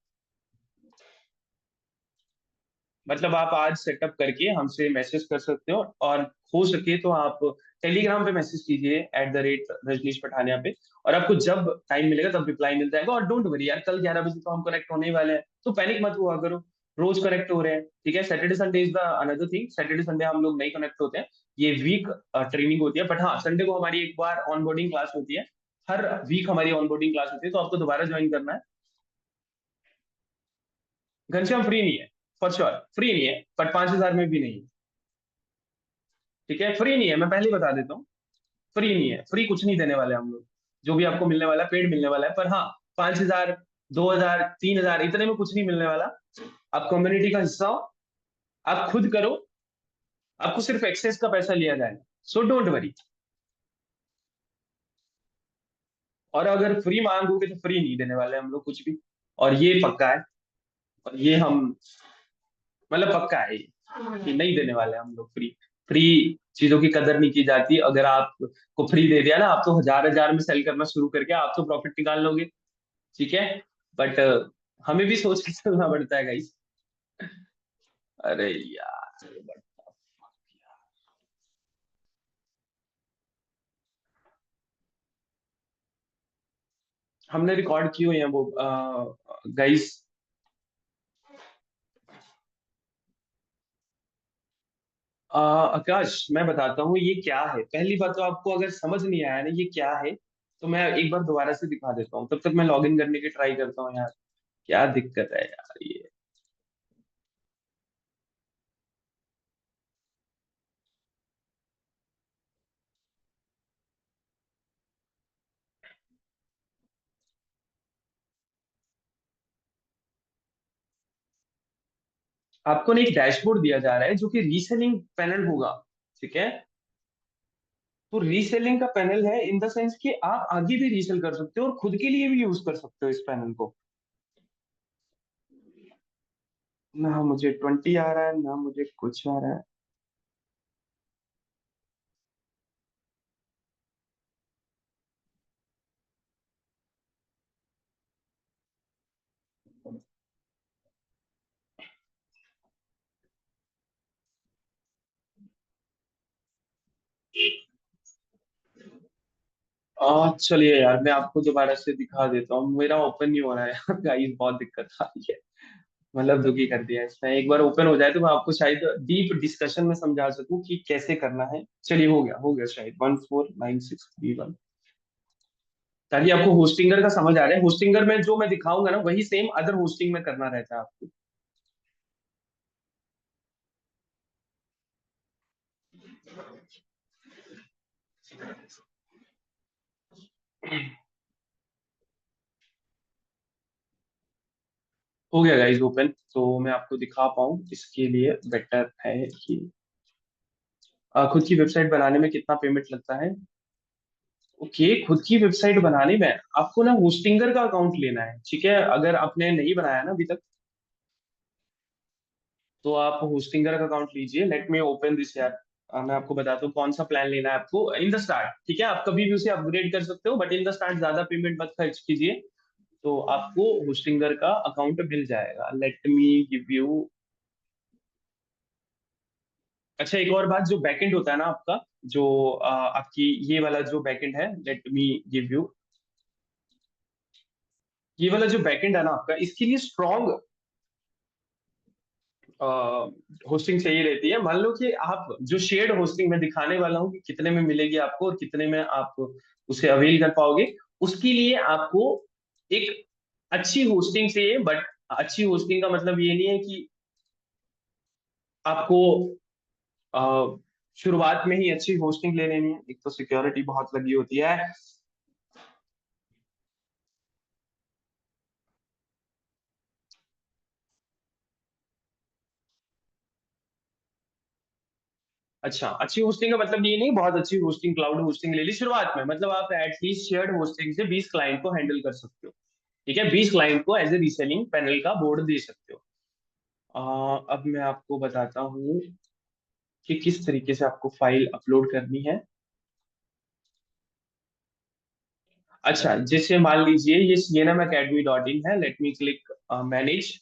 मतलब आप आज सेटअप करके हमसे मैसेज कर सकते हो, और हो सके तो आप टेलीग्राम पे मैसेज कीजिए @रजनीश पठानिया पे, और आपको जब टाइम मिलेगा तब रिप्लाई मिल जाएगा। और डोंट वरी यार, कल 11 बजे तो हम कनेक्ट होने ही वाले हैं, तो पैनिक मत हुआ करो। रोज कनेक्ट हो रहे हैं, ठीक है। Saturday Sunday is the another thing, Saturday Sunday हम लोग नहीं कनेक्ट होते हैं, ये वीक ट्रेनिंग होती है। बट हाँ, संडे को हमारी एक बार ऑनबोर्डिंग क्लास होती है। हर वीक हमारी ऑनबोर्डिंग क्लास होती है, तो आपको दोबारा ज्वाइन करना है। घनश्याम फ्री नहीं है, फॉर श्योर फ्री नहीं है, बट 5,000 में भी नहीं है। ठीक है, फ्री नहीं है, मैं पहले ही बता देता हूँ। फ्री नहीं है, फ्री कुछ नहीं देने वाले हम लोग। जो भी आपको मिलने वाला है पेड मिलने वाला है, पर हाँ, 5,000, 2,000, 3,000 इतने में कुछ नहीं मिलने वाला। आप कम्युनिटी का हिस्सा हो, आप खुद करो, आपको सिर्फ एक्सेस का पैसा लिया जाएगा। So don't worry. और अगर फ्री मांगोगे तो फ्री नहीं देने वाले हम लोग कुछ भी, और ये पक्का है। और ये हम, मतलब पक्का है ये, कि नहीं देने वाले हम लोग फ्री। फ्री चीजों की कदर नहीं की जाती। अगर आपको फ्री दे दिया ना, आप तो हजार हजार में सेल करना शुरू करके आप तो प्रॉफिट निकाल लोगे। ठीक है, बट हमें भी सोच के चलना पड़ता है गाइस। अरे यार, हमने रिकॉर्ड की हुई है वो गाइस। आकाश, मैं बताता हूँ ये क्या है। पहली बात तो आपको अगर समझ नहीं आया ना ये क्या है, तो मैं एक बार दोबारा से दिखा देता हूँ, तब तक मैं लॉगिन करने की ट्राई करता हूँ यार। क्या दिक्कत है यार ये। आपको ना एक डैशबोर्ड दिया जा रहा है जो कि रीसेलिंग पैनल होगा। ठीक है, तो रीसेलिंग का पैनल है इन द सेंस कि आप आगे भी रीसेल कर सकते हो और खुद के लिए भी यूज कर सकते हो इस पैनल को। ना मुझे 20 आ रहा है, ना मुझे कुछ आ रहा है। चलिए यार, मैं आपको दोबारा से दिखा देता हूँ। मेरा ओपन नहीं हो रहा है यार गाइस, बहुत दिक्कत आ रही है। मतलब दुखी कर दिया इसमें। एक बार ओपन हो जाए तो मैं आपको शायद डीप डिस्कशन में समझा सकूं कि कैसे करना है। चलिए, हो गया शायद 149631। ताकि आपको होस्टिंगर का समझ आ रहा है। होस्टिंगर में जो मैं दिखाऊंगा ना, वही सेम अदर होस्टिंग में करना रहता है आपको। हो गया गाइस ओपन। तो मैं आपको दिखा पाऊँ इसके लिए बेटर है कि खुद की वेबसाइट बनाने में कितना पेमेंट लगता है। ओके, खुद की वेबसाइट बनाने में आपको ना होस्टिंगर का अकाउंट लेना है, ठीक है। अगर आपने नहीं बनाया ना अभी तक, तो आप होस्टिंगर का अकाउंट लीजिए। लेट मी ओपन दिस यार। मैं आपको बताता हूँ कौन सा प्लान लेना है आपको इन द स्टार्ट, ठीक है। आप कभी भी उसे अपग्रेड कर सकते हो, बट इन द स्टार्ट ज्यादा पेमेंट मत खर्च कीजिए। तो आपको होस्टिंगर का अकाउंट मिल जाएगा। Late me give you. अच्छा, एक और बात, जो बैकएंड होता है ना आपका, जो आपकी ये वाला जो बैकएंड है, लेट मी गिव यू। ये वाला जो बैकएंड है ना आपका, इसके लिए स्ट्रॉन्ग होस्टिंग चाहिए रहती है। मान लो कि आप जो शेयर्ड होस्टिंग में दिखाने वाला हूँ कि कितने में मिलेगी आपको और कितने में आप उसे अवेल कर पाओगे, उसके लिए आपको एक अच्छी होस्टिंग चाहिए। बट अच्छी होस्टिंग का मतलब ये नहीं है कि आपको अ, शुरुआत में ही अच्छी होस्टिंग ले लेनी है। एक तो सिक्योरिटी बहुत लगी होती है। अच्छा, अच्छी होस्टिंग का मतलब ये नहीं बहुत अच्छी होस्टिंग, क्लाउड होस्टिंग ले ली शुरुआत में। मतलब आप एटलीस्ट शेयर्ड होस्टिंग से 20 क्लाइंट को हैंडल कर सकते हो, ठीक है। 20 क्लाइंट को एज ए रीसेलिंग पैनल का बोर्ड दे सकते हो। अब मैं आपको बताता हूँ कि किस तरीके से आपको फाइल अपलोड करनी है। अच्छा, जैसे मान लीजिए ये cnmacademy.in है। Let me click manage.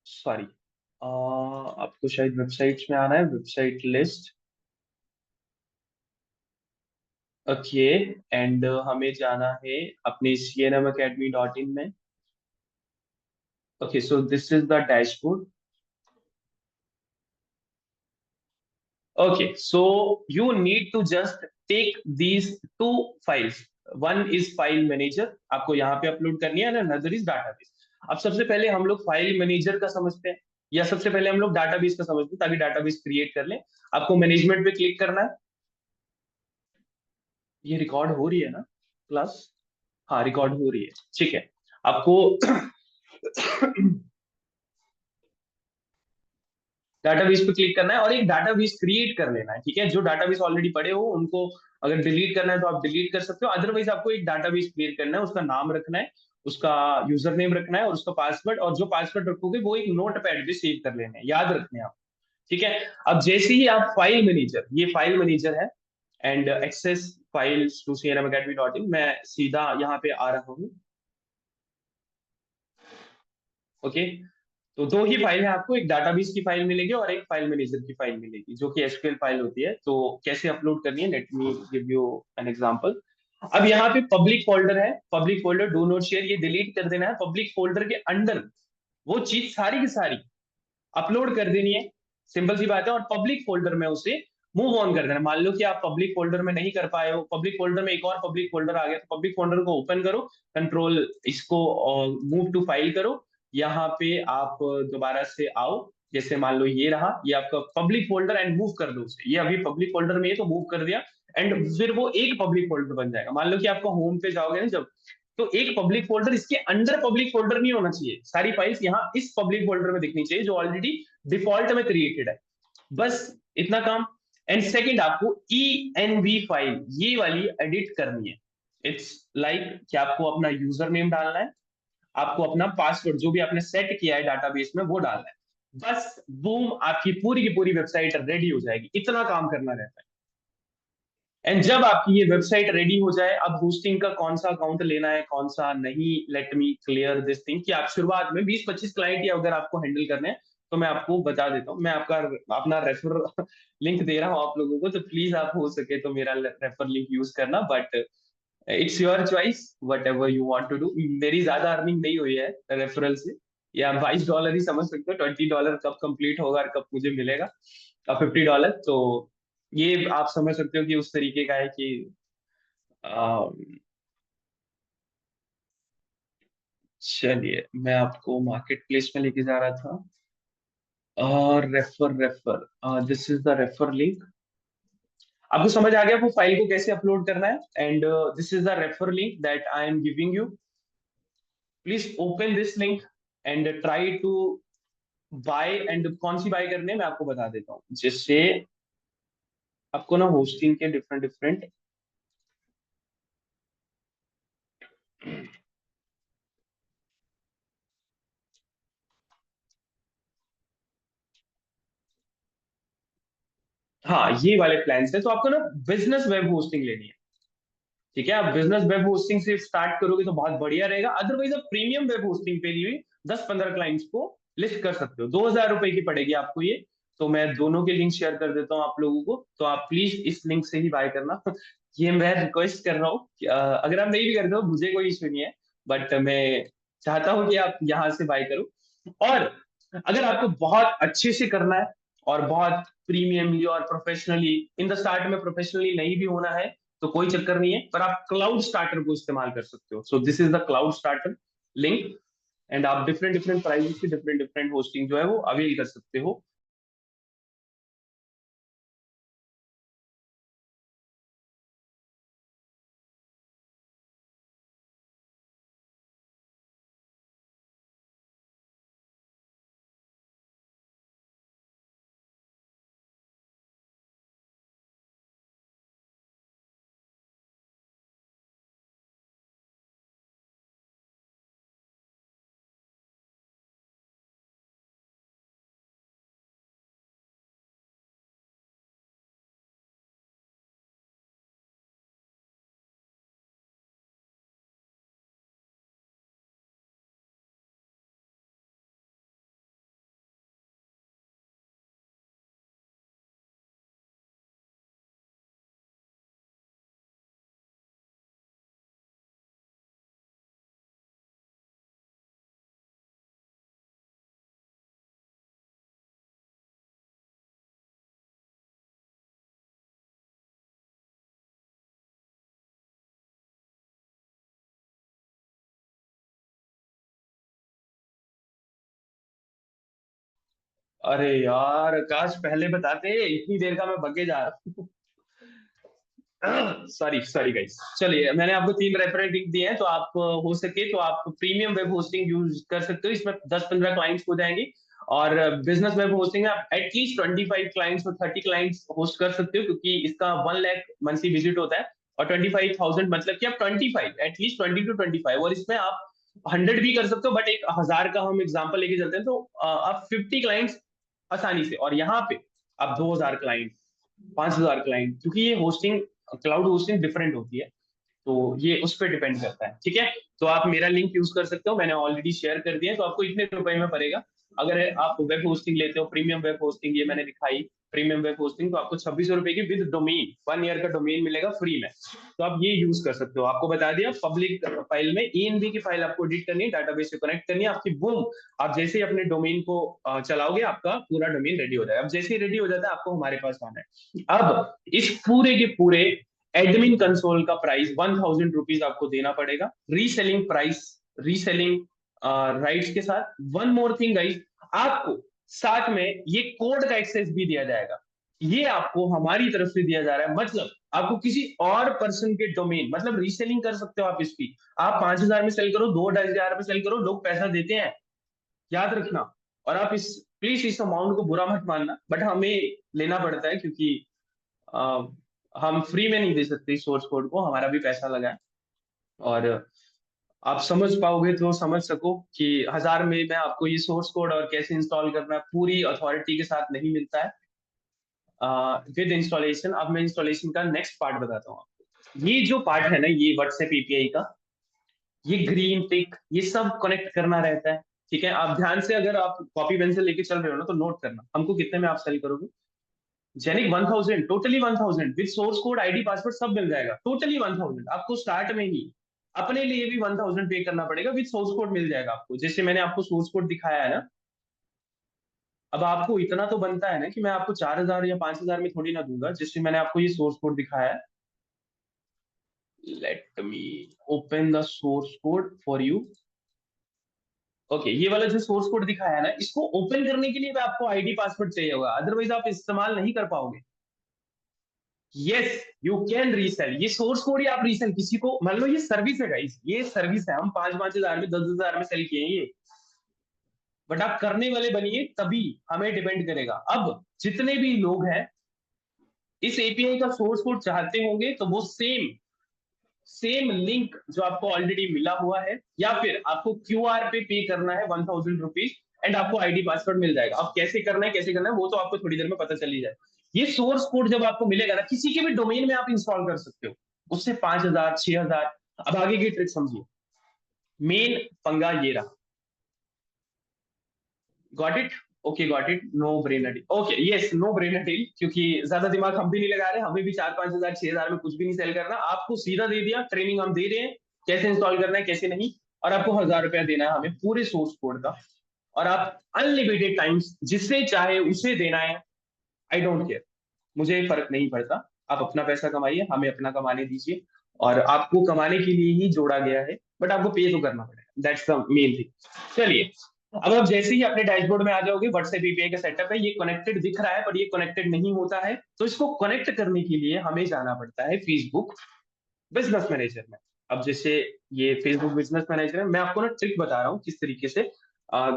Sorry, आपको शायद वेबसाइट्स में आना है, वेबसाइट लिस्ट। ओके, एंड हमें जाना है अपने cnmacademy.in में। Okay, so this is the dashboard. Okay, so you need to just take these two files. One is file manager, आपको यहाँ पे अपलोड करनी है, and another is database. अब सबसे पहले हम लोग फाइल मैनेजर का समझते हैं, या सबसे पहले हम लोग डाटाबेस का समझते हैं, ताकि डाटाबेस क्रिएट कर लें। आपको मैनेजमेंट पे क्लिक करना है। ये रिकॉर्ड हो रही है ना क्लास? हाँ, रिकॉर्ड हो रही है, ठीक है। आपको डाटाबेस पे क्लिक करना है और एक डाटाबेस क्रिएट कर लेना है, ठीक है। जो डाटाबेस ऑलरेडी पड़े हो उनको अगर डिलीट करना है तो आप डिलीट कर सकते हो। अदरवाइज आपको एक डाटाबेस क्रिएट करना है, उसका नाम रखना है, उसका यूजर नेम रखना है और उसका पासवर्ड। और जो पासवर्ड रखोगे वो एक नोट पैड पे सेव कर लेने हैं, याद रखने हैं आप, ठीक है। अब जैसे ही आप फाइल मैनेजर, ये फाइल मैनेजर है, and access files to cnmacademy.in, मैं सीधा यहाँ पे आ रहा हूँ। ओके, तो दो ही फाइल है आपको, एक डाटाबेस की फाइल मिलेगी और एक फाइल मैनेजर की फाइल मिलेगी, जो कि एसक्यूएल फाइल होती है। तो कैसे अपलोड करनी है, late me give you an example. अब यहाँ पे पब्लिक फोल्डर है, public folder do not share, ये डिलीट कर देना है। पब्लिक फोल्डर के अंदर वो चीज सारी की सारी अपलोड कर देनी है। सिंपल सी बात है। और पब्लिक फोल्डर में उसे मूव ऑन कर देना। मान लो कि आप पब्लिक फोल्डर में नहीं कर पाए हो, पब्लिक फोल्डर में एक और पब्लिक फोल्डर आ गया, तो पब्लिक फोल्डर को ओपन करो, कंट्रोल इसको मूव टू फाइल करो। यहाँ पे आप दोबारा से आओ। जैसे मान लो ये रहा, ये आपका पब्लिक फोल्डर, एंड मूव कर दो उसे। ये अभी पब्लिक फोल्डर में है तो मूव कर दिया, एंड फिर वो एक पब्लिक फोल्डर बन जाएगा। मान लो कि आपका होम पे जाओगे ना जब, तो एक पब्लिक फोल्डर, इसके अंदर पब्लिक फोल्डर नहीं होना चाहिए। सारी फाइल्स यहाँ इस पब्लिक फोल्डर में दिखनी चाहिए, जो ऑलरेडी डिफॉल्ट में क्रिएटेड है। बस इतना काम। एंड सेकंड, आपको env फाइल ये वाली एडिट करनी है। इट्स लाइक कि आपको अपना यूजर नेम डालना है, आपको अपना पासवर्ड जो भी आपने सेट किया है डाटाबेस में वो डालना है। बस बूम, आपकी पूरी की पूरी वेबसाइट रेडी हो जाएगी। इतना काम करना रहता है। एंड जब आपकी ये वेबसाइट रेडी हो जाए, अब होस्टिंग का कौन सा अकाउंट लेना है कौन सा नहीं, let me clear this thing, कि आप शुरुआत में 20-25 क्लाइंट या अगर आपको हैंडल करने हैं, तो मैं आपको बता देता हूँ। मैं आपका अपना रेफर लिंक दे रहा हूँ आप लोगों को, तो प्लीज आप हो सके तो मेरा रेफर लिंक यूज करना। But it's your choice, whatever you want to do. मेरी ज्यादा अर्निंग नहीं हुई है रेफरल से, या $22 ही समझ सकते हो, $20 कब कंप्लीट होगा और कब मुझे मिलेगा, और $50। तो ये आप समझ सकते हो कि उस तरीके का है कि अ, चलिए मैं आपको मार्केट प्लेस में लेके जा रहा था। और refer refer this is the refer link. आपको समझ आ गया वो फाइल को कैसे अपलोड करना है? And this is the refer link that I am giving you. Please open this link and try to buy. And कौन सी बाय करनी है मैं आपको बता देता हूँ, जिससे आपको ना होस्टिंग के डिफरेंट डिफरेंट। हाँ, ये वाले प्लान है। तो आपको ना बिजनेस वेब होस्टिंग लेनी है। ठीक है, आप बिजनेस वेब होस्टिंग से स्टार्ट करोगे तो बहुत बढ़िया रहेगा। अदरवाइज आप प्रीमियम वेब होस्टिंग पे लिए 10-15 क्लाइंट्स को लिस्ट कर सकते हो। ₹2000 की पड़ेगी आपको ये। तो मैं दोनों के लिंक शेयर कर देता हूँ आप लोगों को, तो आप प्लीज इस लिंक से ही बाय करना। ये मैं रिक्वेस्ट कर रहा हूँ अगर आप नहीं भी करते हो मुझे कोई इशू नहीं है, बट मैं चाहता हूँ कि आप यहाँ से बाय करो। और अगर आपको बहुत अच्छे से करना है और बहुत प्रीमियमली और प्रोफेशनली, इन द स्टार्ट में प्रोफेशनली नहीं भी होना है तो कोई चक्कर नहीं है, पर आप क्लाउड स्टार्टर को इस्तेमाल कर सकते हो। So this is the cloud starter link. And आप डिफरेंट डिफरेंट प्राइसेस की डिफरेंट डिफरेंट होस्टिंग जो है वो अवेल कर सकते हो। अरे यार आकाश, पहले बताते, इतनी देर का मैं बगे जा रहा हूँ। Sorry sorry guys. चलिए, मैंने आपको 3 रेफरेंस लिंक दिए हैं, तो आप हो सके तो आप प्रीमियम वेब होस्टिंग यूज कर सकते हो। इसमें 10-15 क्लाइंट्स हो जाएंगे। और बिजनेस वेब होस्टिंग में आप एटलीस्ट 25 क्लाइंट्स और 30 क्लाइंट्स होस्ट कर सकते हो, क्योंकि इसका 1 लाख मंथली विजिट होता है। और 25,000 मतलब कि आप 25, एटलीस्ट 20 to 25, और इसमें आप 100 भी कर सकते हो। बट एक 1000 का हम एग्जाम्पल लेके चलते हैं, तो आप 50 क्लाइंट्स आसानी से। और यहाँ पे आप 2000 क्लाइंट, 5000 क्लाइंट, क्योंकि ये होस्टिंग, क्लाउड होस्टिंग डिफरेंट होती है। तो ये उस पर डिपेंड करता है। ठीक है, तो आप मेरा लिंक यूज कर सकते हो, मैंने ऑलरेडी शेयर कर दिया है। तो आपको इतने रुपए में पड़ेगा। अगर आप वेब होस्टिंग लेते हो, प्रीमियम वेब होस्टिंग, ये मैंने दिखाई प्रीमियम वेब होस्टिंग, तो आपको ₹2600 की विद डोमेन, 1 ईयर का डोमेन मिलेगा फ्री में। तो आप ये यूज कर सकते हो। आपको बता दिया, पब्लिक फाइल में ENB की फाइल आपको एडिट करनी है, डाटाबेस से कनेक्ट करनी है आपकी, बूम। आप जैसे ही अपने डोमेन को चलाओगे, आपका पूरा डोमेन रेडी हो जाएगा। अब जैसे ही रेडी हो जाता है, आपको हमारे पास आना है। अब इस पूरे के पूरे एडमिन कंसोल का प्राइस ₹1000 आपको देना पड़ेगा, रीसेलिंग प्राइस, रीसेलिंग राइट्स के साथ। वन मोर थिंग गाइस, आपको साथ में ये कोड का एक्सेस भी दिया जाएगा। ये आपको हमारी तरफ से दिया जा रहा है, मतलब आपको किसी और पर्सन के डोमेन, मतलब रीसेलिंग कर सकते हो आप इसकी। आप 5000 में सेल करो, 2-2500 में सेल करो, लोग पैसा देते हैं, याद रखना। और आप इस, प्लीज इस अमाउंट को बुरा मत मानना, बट हमें लेना पड़ता है, क्योंकि अ, हम फ्री में नहीं दे सकते इस सोर्स कोड को, हमारा भी पैसा लगा है। और आप समझ पाओगे तो समझ सको कि 1000 में मैं आपको ये सोर्स कोड और कैसे इंस्टॉल करना है पूरी अथॉरिटी के साथ नहीं मिलता है विद इंस्टॉलेशन। अब मैं इंस्टॉलेशन का नेक्स्ट पार्ट बताता हूँ आपको। ये जो पार्ट है ना, ये व्हाट्सएप एपीआई का, ये ग्रीन टिक, ये सब कनेक्ट करना रहता है। ठीक है, आप ध्यान से, अगर आप कॉपी पेंसिल लेके चल रहे हो ना, तो नोट करना हमको कितने में आप सेल करोगे। Jainik 1000, totally 1000 with source code, ID, password सब मिल जाएगा, टोटली 1000। आपको स्टार्ट में ही अपने लिए भी 1000 पे करना पड़ेगा, विद सोर्स कोड मिल जाएगा आपको, जैसे मैंने आपको सोर्स कोड दिखाया है ना। अब आपको इतना तो बनता है ना कि मैं आपको 4000 या 5000 में थोड़ी ना दूंगा, जैसे मैंने आपको ये सोर्स कोड दिखाया है। Late me open the source code for you. Okay, ये वाला जो सोर्स कोड दिखाया है ना, इसको ओपन करने के लिए भी आपको आईडी पासवर्ड चाहिए होगा, अदरवाइज आप इस्तेमाल नहीं कर पाओगे। यस, यू कैन रीसेल, ये सोर्स कोड ही आप रीसेल किसी को, मान लो ये सर्विस है गाइस, ये सर्विस है, हम 5-5 हजार में 10-10 हजार में सेल किए हैं ये। बट आप करने वाले बनिए तभी, हमें डिपेंड करेगा। अब जितने भी लोग हैं इस एपीआई का सोर्स कोड चाहते होंगे, तो वो सेम सेम लिंक जो आपको ऑलरेडी मिला हुआ है, या फिर आपको क्यूआर पे करना है 1000 रुपीज, एंड आपको आईडी पासवर्ड मिल जाएगा। अब कैसे करना है, कैसे करना है, वो तो आपको थोड़ी देर में पता चल ही जाए। ये सोर्स कोड जब आपको मिलेगा ना, किसी के भी डोमेन में आप इंस्टॉल कर सकते हो, उससे 5000, 6000। अब आगे की ट्रिक समझिए, मेन पंगा ये रहा। Got it? Okay, got it, no brain deal. Okay, yes, no brain deal, क्योंकि ज्यादा दिमाग हम भी नहीं लगा रहे, हमें भी 4-5 हजार, 6 हजार में कुछ भी नहीं सेल करना। आपको सीधा दे दिया, ट्रेनिंग हम दे रहे हैं कैसे इंस्टॉल करना है कैसे नहीं, और आपको 1000 रुपया देना है हमें पूरे सोर्स कोड का, और आप अनलिमिटेड टाइम्स जिससे चाहे उसे देना है। आई डोंट केयर, मुझे फर्क नहीं पड़ता। आप अपना पैसा कमाइए, हमें अपना कमाने दीजिए, और आपको कमाने के लिए ही जोड़ा गया है, बट आपको पे तो करना पड़ेगा, दैट्स द मेन थिंग। चलिए, अब आप जैसे ही अपने डैशबोर्ड में आ जाओगे, व्हाट्सएप एपीआई का सेटअप है, ये कनेक्टेड दिख रहा है, पर ये कनेक्टेड नहीं होता है, तो इसको कनेक्ट करने के लिए हमें जाना पड़ता है फेसबुक बिजनेस मैनेजर में। अब जैसे ये फेसबुक बिजनेस मैनेजर है, मैं आपको ना ट्रिक बता रहा हूँ किस तरीके से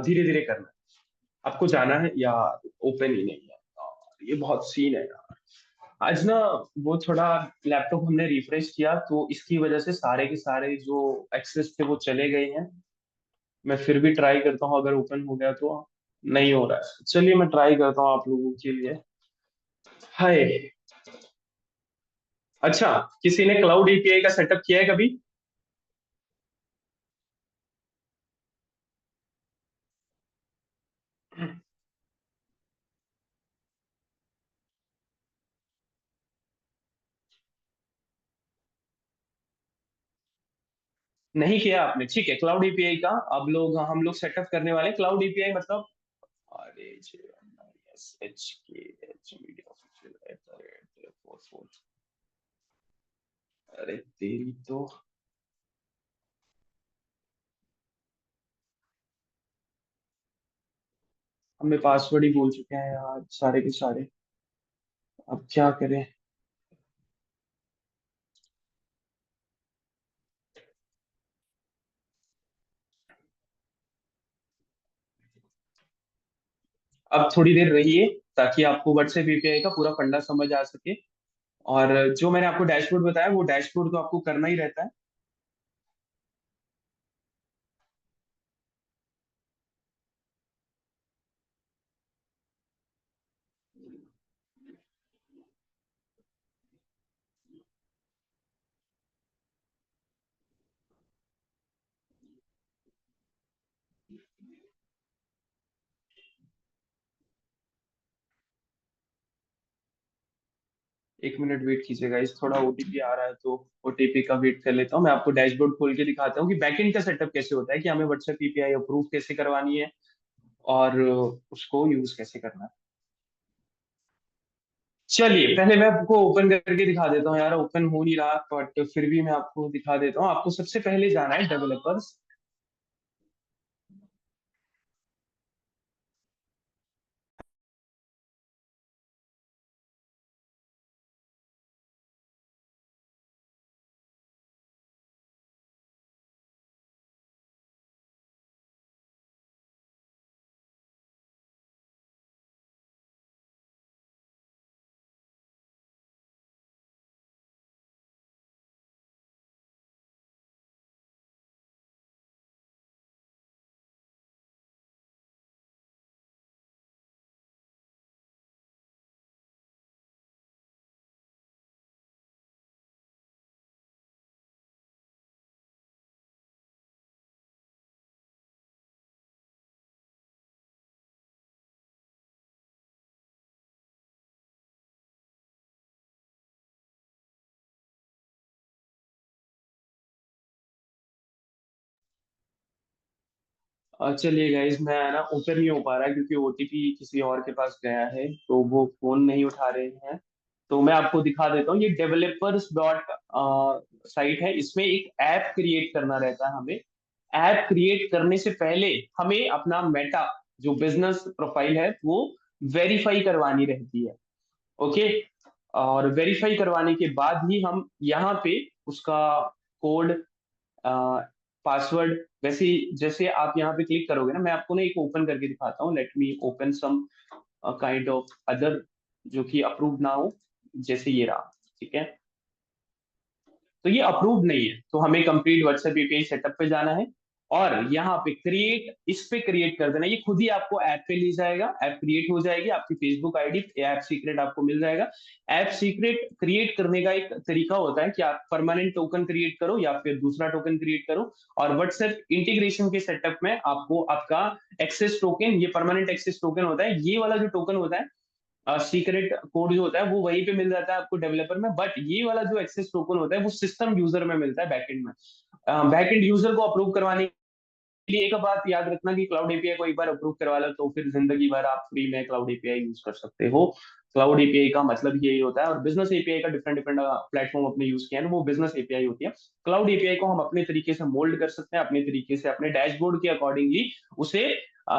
धीरे धीरे करना है। आपको जाना है, या ओपन ही नहीं है यार, ये बहुत सीन है यार। आज ना वो थोड़ा लैपटॉप हमने रिफ्रेश किया, तो इसकी वजह से सारे के सारे जो एक्सेस थे वो चले गए हैं। मैं फिर भी ट्राई करता हूँ, अगर ओपन हो गया तो। नहीं हो रहा है, चलिए मैं ट्राई करता हूँ आप लोगों के लिए। हाय। अच्छा, किसी ने क्लाउड एपीआई का सेटअप किया है कभी? नहीं किया आपने, ठीक है। क्लाउड एपीआई का अब लोग हम लोग सेटअप करने वाले हैं। क्लाउड एपीआई मतलब, अरे एस एच के H media official at the rate 44, अरे तेरी तो, हमें पासवर्ड ही भूल चुके हैं यार सारे के सारे। अब क्या करें? अब थोड़ी देर रहिए, ताकि आपको व्हाट्सएप एपीआई का पूरा फंडा समझ आ सके। और जो मैंने आपको डैशबोर्ड बताया, वो डैशबोर्ड तो आपको करना ही रहता है। एक मिनट वेट कीजिएगा, इस थोड़ा ओटीपी आ रहा है, तो ओटीपी का वेट कर लेता हूँ। मैं आपको डैशबोर्ड खोल के दिखाता हूँ कि बैकएंड का सेटअप कैसे होता है, कि हमें व्हाट्सएप एपीआई अप्रूव कैसे करवानी है, और उसको यूज कैसे करना है। चलिए, पहले मैं आपको ओपन करके दिखा देता हूँ यार, ओपन हो नहीं रहा, बट फिर भी मैं आपको दिखा देता हूँ। आपको सबसे पहले जाना है डेवलपर्स। चलिए गाइज, मैं ना ओपन नहीं हो पा रहा है क्योंकि ओटीपी किसी और के पास गया है, तो वो फोन नहीं उठा रहे हैं। तो मैं आपको दिखा देता हूँ, ये डेवलपर्स डॉट साइट है। इसमें एक ऐप क्रिएट करना रहता है हमें। ऐप क्रिएट करने से पहले हमें अपना मेटा जो बिजनेस प्रोफाइल है वो वेरीफाई करवानी रहती है। ओके। और वेरीफाई करवाने के बाद ही हम यहाँ पे उसका कोड, पासवर्ड, वैसे जैसे आप यहाँ पे क्लिक करोगे ना, मैं आपको ना एक ओपन करके दिखाता हूँ। Let me open some kind of other जो कि अप्रूव ना हो, जैसे ये रहा। ठीक है। तो ये अप्रूव नहीं है, तो हमें कंप्लीट व्हाट्सएप एपीआई सेटअप पे जाना है और यहाँ पे क्रिएट, इस पे क्रिएट कर देना। ये खुद ही आपको ऐप पे ले जाएगा, ऐप क्रिएट हो जाएगी, आपकी फेसबुक आईडी, ऐप सीक्रेट आपको मिल जाएगा। ऐप सीक्रेट क्रिएट करने का एक तरीका होता है कि आप परमानेंट टोकन क्रिएट करो या फिर दूसरा टोकन क्रिएट करो, और व्हाट्सएप इंटीग्रेशन के सेटअप में आपको आपका एक्सेस टोकन, ये परमानेंट एक्सेस टोकन होता है, ये वाला जो टोकन होता है, सीक्रेट कोड जो होता है वो वहीं पे मिल जाता है आपको डेवलपर में। बट ये वाला जो एक्सेस टोकन होता है वो सिस्टम यूजर में मिलता है, बैकएंड में। बैकएंड यूजर को अप्रूव करवाने के लिए एक बात याद रखना कि क्लाउड एपीआई को एक बार अप्रूव करवा लो तो फिर जिंदगी भर आप फ्री में क्लाउड एपीआई यूज कर सकते हो। क्लाउड एपीआई का मतलब यही होता है। और बिजनेस एपीआई का डिफरेंट डिफरेंट प्लेटफॉर्म अपने यूज किया है, वो बिजनेस एपीआई होती है। क्लाउड एपीआई को हम अपने तरीके से मोल्ड कर सकते हैं, अपने तरीके से अपने डैशबोर्ड के अकॉर्डिंगली उसे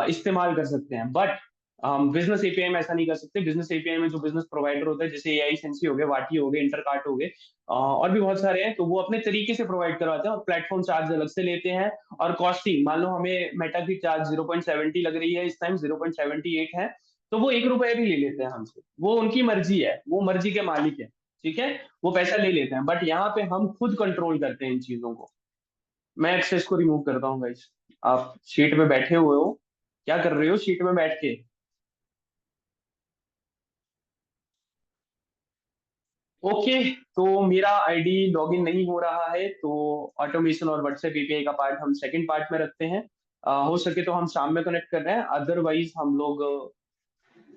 इस्तेमाल कर सकते हैं। बट हम बिजनेस एपीआई में ऐसा नहीं कर सकते। बिजनेस एपीआई में जो बिजनेस प्रोवाइडर होता है, जैसे एआई सेंसी हो गए, वाटी हो गए, इंटरकार्ट हो गए, और भी बहुत सारे हैं, तो वो अपने तरीके से प्रोवाइड करवाते हैं और प्लेटफॉर्म चार्ज अलग से लेते हैं। और कॉस्टिंग, मान लो हमें मेटा की चार्ज 0.70 लग रही है, इस टाइम 0.78 है, तो वो 1 रुपए भी ले लेते हैं हमसे। वो उनकी मर्जी है, वो मर्जी के मालिक है। ठीक है। वो पैसा ले लेते हैं, बट यहाँ पे हम खुद कंट्रोल करते हैं इन चीजों को। मैं एक्सेस को रिमूव करता हूँ गाइस। आप शीट में बैठे हुए हो, क्या कर रहे हो शीट में बैठ के? ओके। तो मेरा आईडी लॉगिन नहीं हो रहा है, तो ऑटोमेशन और व्हाट्सएप एपीआई का पार्ट हम सेकंड पार्ट में रखते हैं। हो सके तो हम शाम में कनेक्ट कर रहे हैं, अदरवाइज हम लोग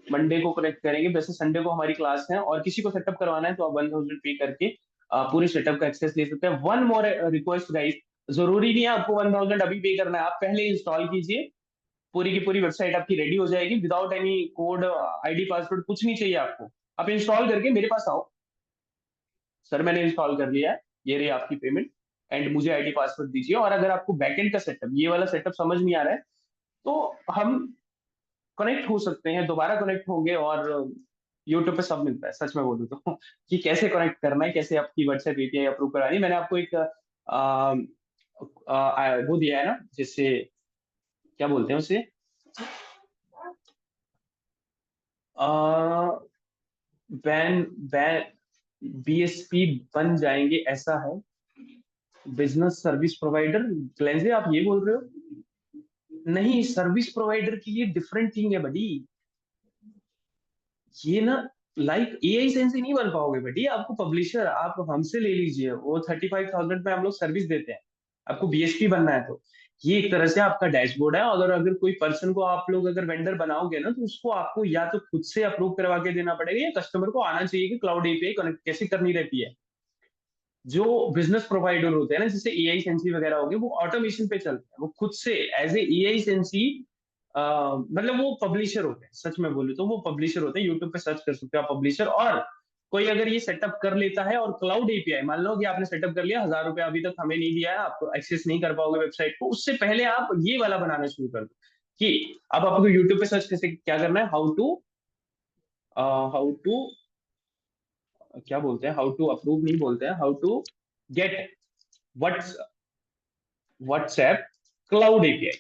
मंडे को कनेक्ट करेंगे। वैसे संडे को हमारी क्लास है, और किसी को सेटअप करवाना है तो आप 1000 पे करके पूरे सेटअप का एक्सेस ले सकते हैं। वन मोर रिक्वेस्ट गाइस, जरूरी नहीं है आपको 1000 अभी पे करना है, आप पहले इंस्टॉल कीजिए। पूरी की पूरी वेबसाइट आपकी रेडी हो जाएगी, without any code, ID, password, कुछ नहीं चाहिए आपको। आप इंस्टॉल करके मेरे पास आओ, सर मैंने इंस्टॉल कर लिया है, ये रही आपकी पेमेंट, एंड मुझे आईडी पासवर्ड दीजिए। और अगर आपको बैकएंड का सेटअप, ये वाला सेटअप समझ नहीं आ रहा है, तो हम कनेक्ट हो सकते हैं, दोबारा कनेक्ट होंगे। और यूट्यूब पे सब मिलता है, सच में बोलूँ तो कि कैसे कनेक्ट करना है, कैसे आपकी व्हाट्सएप एपीआई अप्रूव करानी है। मैंने आपको एक वो दिया है ना, जिससे, क्या बोलते हैं उसे, बैन बैन बीएसपी बन जाएंगे, ऐसा है। बिजनेस सर्विस प्रोवाइडर, ग्लेंजे आप ये बोल रहे हो? नहीं, सर्विस प्रोवाइडर की ये डिफरेंट थिंग है बड़ी। ये ना, लाइक एआई सेंस ही नहीं बन पाओगे बेटी। आपको पब्लिशर, आप हमसे ले लीजिए, वो 35,000 में हम लोग सर्विस देते हैं। आपको बीएसपी बनना है तो ये एक तरह से आपका डैशबोर्ड है। अगर अगर कोई पर्सन को आप लोग अगर वेंडर बनाओगे ना, तो उसको आपको या तो खुद से अप्रूव करवा के देना पड़ेगा, या कस्टमर को आना चाहिए कि क्लाउड एपीआई कनेक्ट कैसे करनी रहती है। जो बिजनेस प्रोवाइडर होते हैं ना, जैसे एआई सेंसी वगैरह हो गए, वो ऑटोमेशन पे चलते हैं, वो खुद से एज ए एआई सेंसी, मतलब वो पब्लिशर होते हैं। सच में बोलूं तो वो पब्लिशर होते हैं, यूट्यूब पे सर्च कर सकते हो आप पब्लिशर। और कोई अगर ये सेटअप कर लेता है और क्लाउड एपीआई, मान लो कि आपने सेटअप कर लिया, 1000 रुपया अभी तक हमें नहीं दिया है, आप एक्सेस नहीं कर पाओगे वेबसाइट को, उससे पहले आप ये वाला बनाना शुरू कर दो कि अब आपको यूट्यूब पे सर्च कैसे क्या करना है, हाउ टू क्या बोलते हैं, हाउ टू अप्रूव नहीं बोलते हैं, how to get WhatsApp cloud API.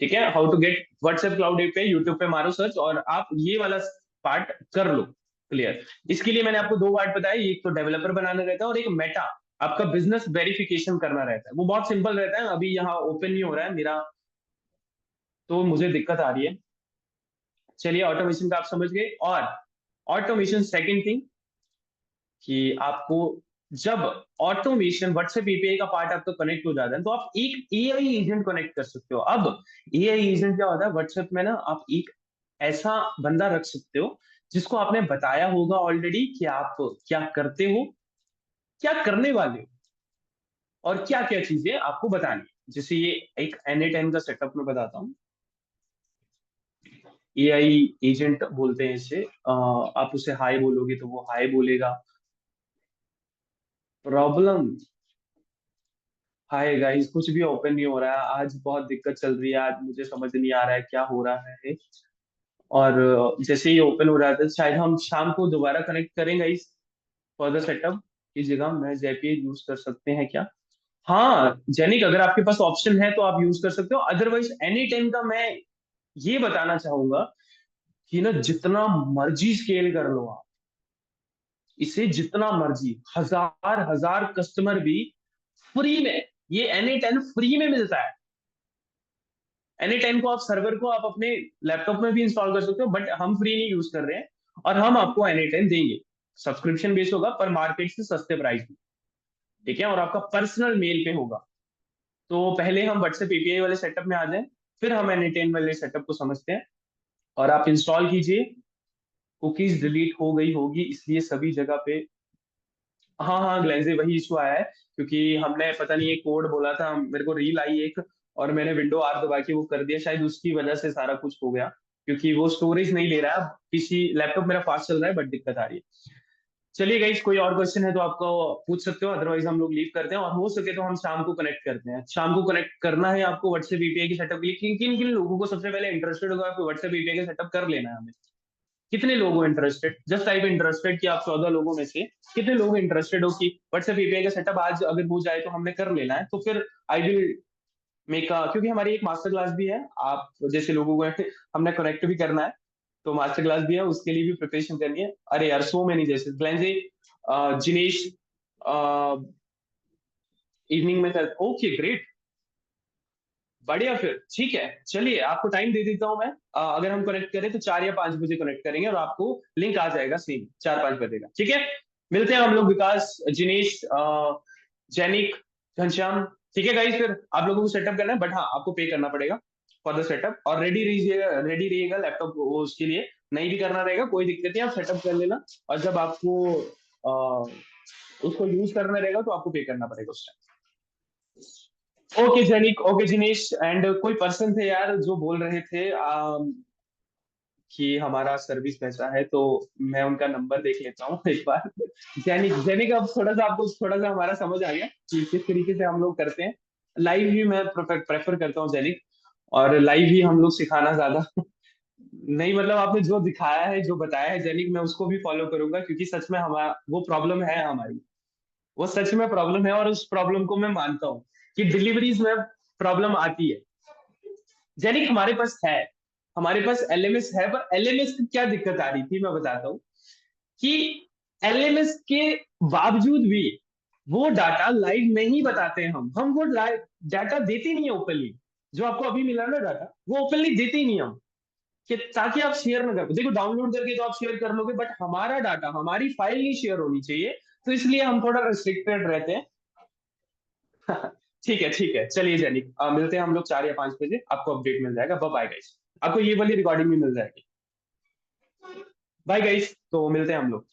ठीक है, how to get WhatsApp cloud API, YouTube पे मारो सर्च और आप ये वाला पार्ट कर लो क्लियर। इसके लिए मैंने आपको दो पार्ट बताया, एक तो डेवलपर बनाना रहता है और एक मेटा, आपका बिजनेस वेरिफिकेशन करना रहता है। वो बहुत सिंपल रहता है, अभी यहाँ ओपन नहीं हो रहा है मेरा, तो मुझे दिक्कत आ रही है। चलिए, ऑटोमेशन का आप समझ गए। और ऑटोमेशन सेकंड थिंग, कि आपको जब ऑटोमेशन व्हाट्सएप एपीआई का पार्ट आपका कनेक्ट हो जाता है, तो आप एक एआई एजेंट कनेक्ट कर सकते हो। अब एआई एजेंट क्या होता है, व्हाट्सएप में ना आप एक ऐसा बंदा रख सकते हो जिसको आपने बताया होगा ऑलरेडी कि आप क्या करते हो, क्या करने वाले हो, और क्या क्या चीजें आपको बतानी है। जैसे ये एक N8N का सेटअप मैं बताता हूँ। AI एजेंट बोलते हैं इसे। आप उसे हाय बोलोगे तो वो हाय बोलेगा। प्रॉब्लम। हाय गाइस, कुछ भी ओपन नहीं हो रहा है आज, बहुत दिक्कत चल रही है आज, मुझे समझ नहीं आ रहा है क्या हो रहा है। और जैसे ही ओपन हो रहा था, शायद हम शाम को दोबारा कनेक्ट करें गाइस फॉर द सेटअप। इस जगह मैं जेपीए यूज कर सकते हैं क्या? हाँ जैनिक, अगर आपके पास ऑप्शन है तो आप यूज कर सकते हो, अदरवाइज N8N का मैं ये बताना चाहूंगा कि ना, जितना मर्जी स्केल कर लो आप इसे, जितना मर्जी, हजार हजार कस्टमर भी फ्री में, ये N8N फ्री में मिलता है। N8N को आप सर्वर को आप अपने लैपटॉप में भी इंस्टॉल कर सकते हो, बट हम फ्री नहीं यूज कर रहे हैं। और हम आपको N8N देंगे, सब्सक्रिप्शन बेस होगा पर मार्केट से सस्ते प्राइस में। ठीक है, और आपका पर्सनल मेल पे होगा। तो पहले हम व्हाट्सएप एपीआई वाले सेटअप में आ जाएं, फिर हम N8N वाले सेटअप को समझते हैं। और आप इंस्टॉल कीजिए। कुकीज डिलीट हो गई होगी इसलिए सभी जगह पे। हाँ हाँ ग्लेंजे, वही इशू आया है, क्योंकि हमने पता नहीं एक कोड बोला था, मेरे को रील आई एक, और मैंने विंडो आर दबा के वो कर दिया, शायद उसकी वजह से सारा कुछ हो गया। क्योंकि वो स्टोरेज नहीं ले रहा है। पीसी लैपटॉप मेरा फास्ट चल रहा है बट दिक्कत आ रही है। चलिए गाइस, कोई और क्वेश्चन है तो आपको पूछ सकते हो, अदरवाइज हम लोग लीव करते हैं, और हो सके तो हम शाम को कनेक्ट करते हैं। शाम को कनेक्ट करना है आपको व्हाट्सएप एपीआई के सेटअप के लिए, किन किन किन लोगों को सबसे पहले इंटरेस्टेड होगा आपको व्हाट्सएप एपीआई का सेटअप कर लेना है हमें? कितने लोग हो इंटरेस्टेड? जस्ट टाइप इंटरेस्टेड कि आप 14 लोगों में से कितने लोग इंटरेस्टेड हो कि व्हाट्सएप एपीआई का सेटअप आज अगर हो जाए तो हमने कर लेना है, तो फिर आई विल मेक अ, क्योंकि हमारी एक मास्टर क्लास भी है, आप जैसे लोगों को हमने कनेक्ट भी करना है। तो मास्टर क्लास भी है, उसके लिए भी प्रिपरेशन करनी है। अरे यार, सो मेनी, जैसे ग्लेंजे, जिनेश, इवनिंग में कर, ओके ग्रेट, बढ़िया, फिर ठीक है। चलिए आपको टाइम दे देता हूँ मैं। अगर हम कनेक्ट करें तो 4 या 5 बजे कनेक्ट करेंगे, और आपको लिंक आ जाएगा सेम 4-5 बजे का, ठीक है? मिलते हैं हम लोग, विकास, जिनेश, जैनिक, घनश्याम। ठीक है गाइस, फिर आप लोगों को सेटअप करना है, बट हाँ आपको पे करना पड़ेगा फॉर द सेटअप, और रेडी रहिएगा, रेडी रहिएगा लैपटॉप वो उसके लिए। नहीं भी करना रहेगा कोई दिक्कत नहीं, आप सेटअप कर लेना। और जब आपको उसको यूज करना रहेगा तो आपको पे करना पड़ेगा उस time. Okay जैनिक, okay Jinesh, and कोई पर्सन थे यार जो बोल रहे थे कि हमारा सर्विस कैसा है, तो मैं उनका नंबर देख लेता हूँ एक बार। जैनिक, जैनिक, अब थोड़ा सा आपको थोड़ा सा हमारा समझ आ गया कि किस तरीके से हम लोग करते हैं। लाइव ही मैं प्रेफर करता हूँ जैनिक, और लाइव ही हम लोग सिखाना ज्यादा। नहीं मतलब आपने जो दिखाया है, जो बताया है जैनिक, मैं उसको भी फॉलो करूंगा, क्योंकि सच में हमारा वो प्रॉब्लम है हमारी, वो सच में प्रॉब्लम है, और उस प्रॉब्लम को मैं मानता हूँ कि डिलीवरीज में प्रॉब्लम आती है। जेनिक, हमारे पास है, हमारे पास एलएमएस है, पर एलएमएस की क्या दिक्कत आ रही थी मैं बताता हूँ कि एलएमएस के बावजूद भी वो डाटा लाइव नहीं बताते हैं। हम वो लाइव डाटा देते नहीं है ओपनली। जो आपको अभी मिला ना डाटा, वो ओपनली देते ही नहीं हम, कि ताकि आप शेयर ना कर, देखो डाउनलोड करके तो आप शेयर कर लोगे, बट हमारा डाटा, हमारी फाइल नहीं शेयर होनी चाहिए। तो इसलिए हम थोड़ा रिस्ट्रिक्टेड रहते हैं। ठीक है, ठीक है, चलिए जैनिक, मिलते हैं हम लोग 4 या 5 बजे, आपको अपडेट मिल जाएगा। बाय गाइस, आपको ये वाली रिकॉर्डिंग भी मिल जाएगी। बाय गाइस, तो मिलते हैं हम लोग।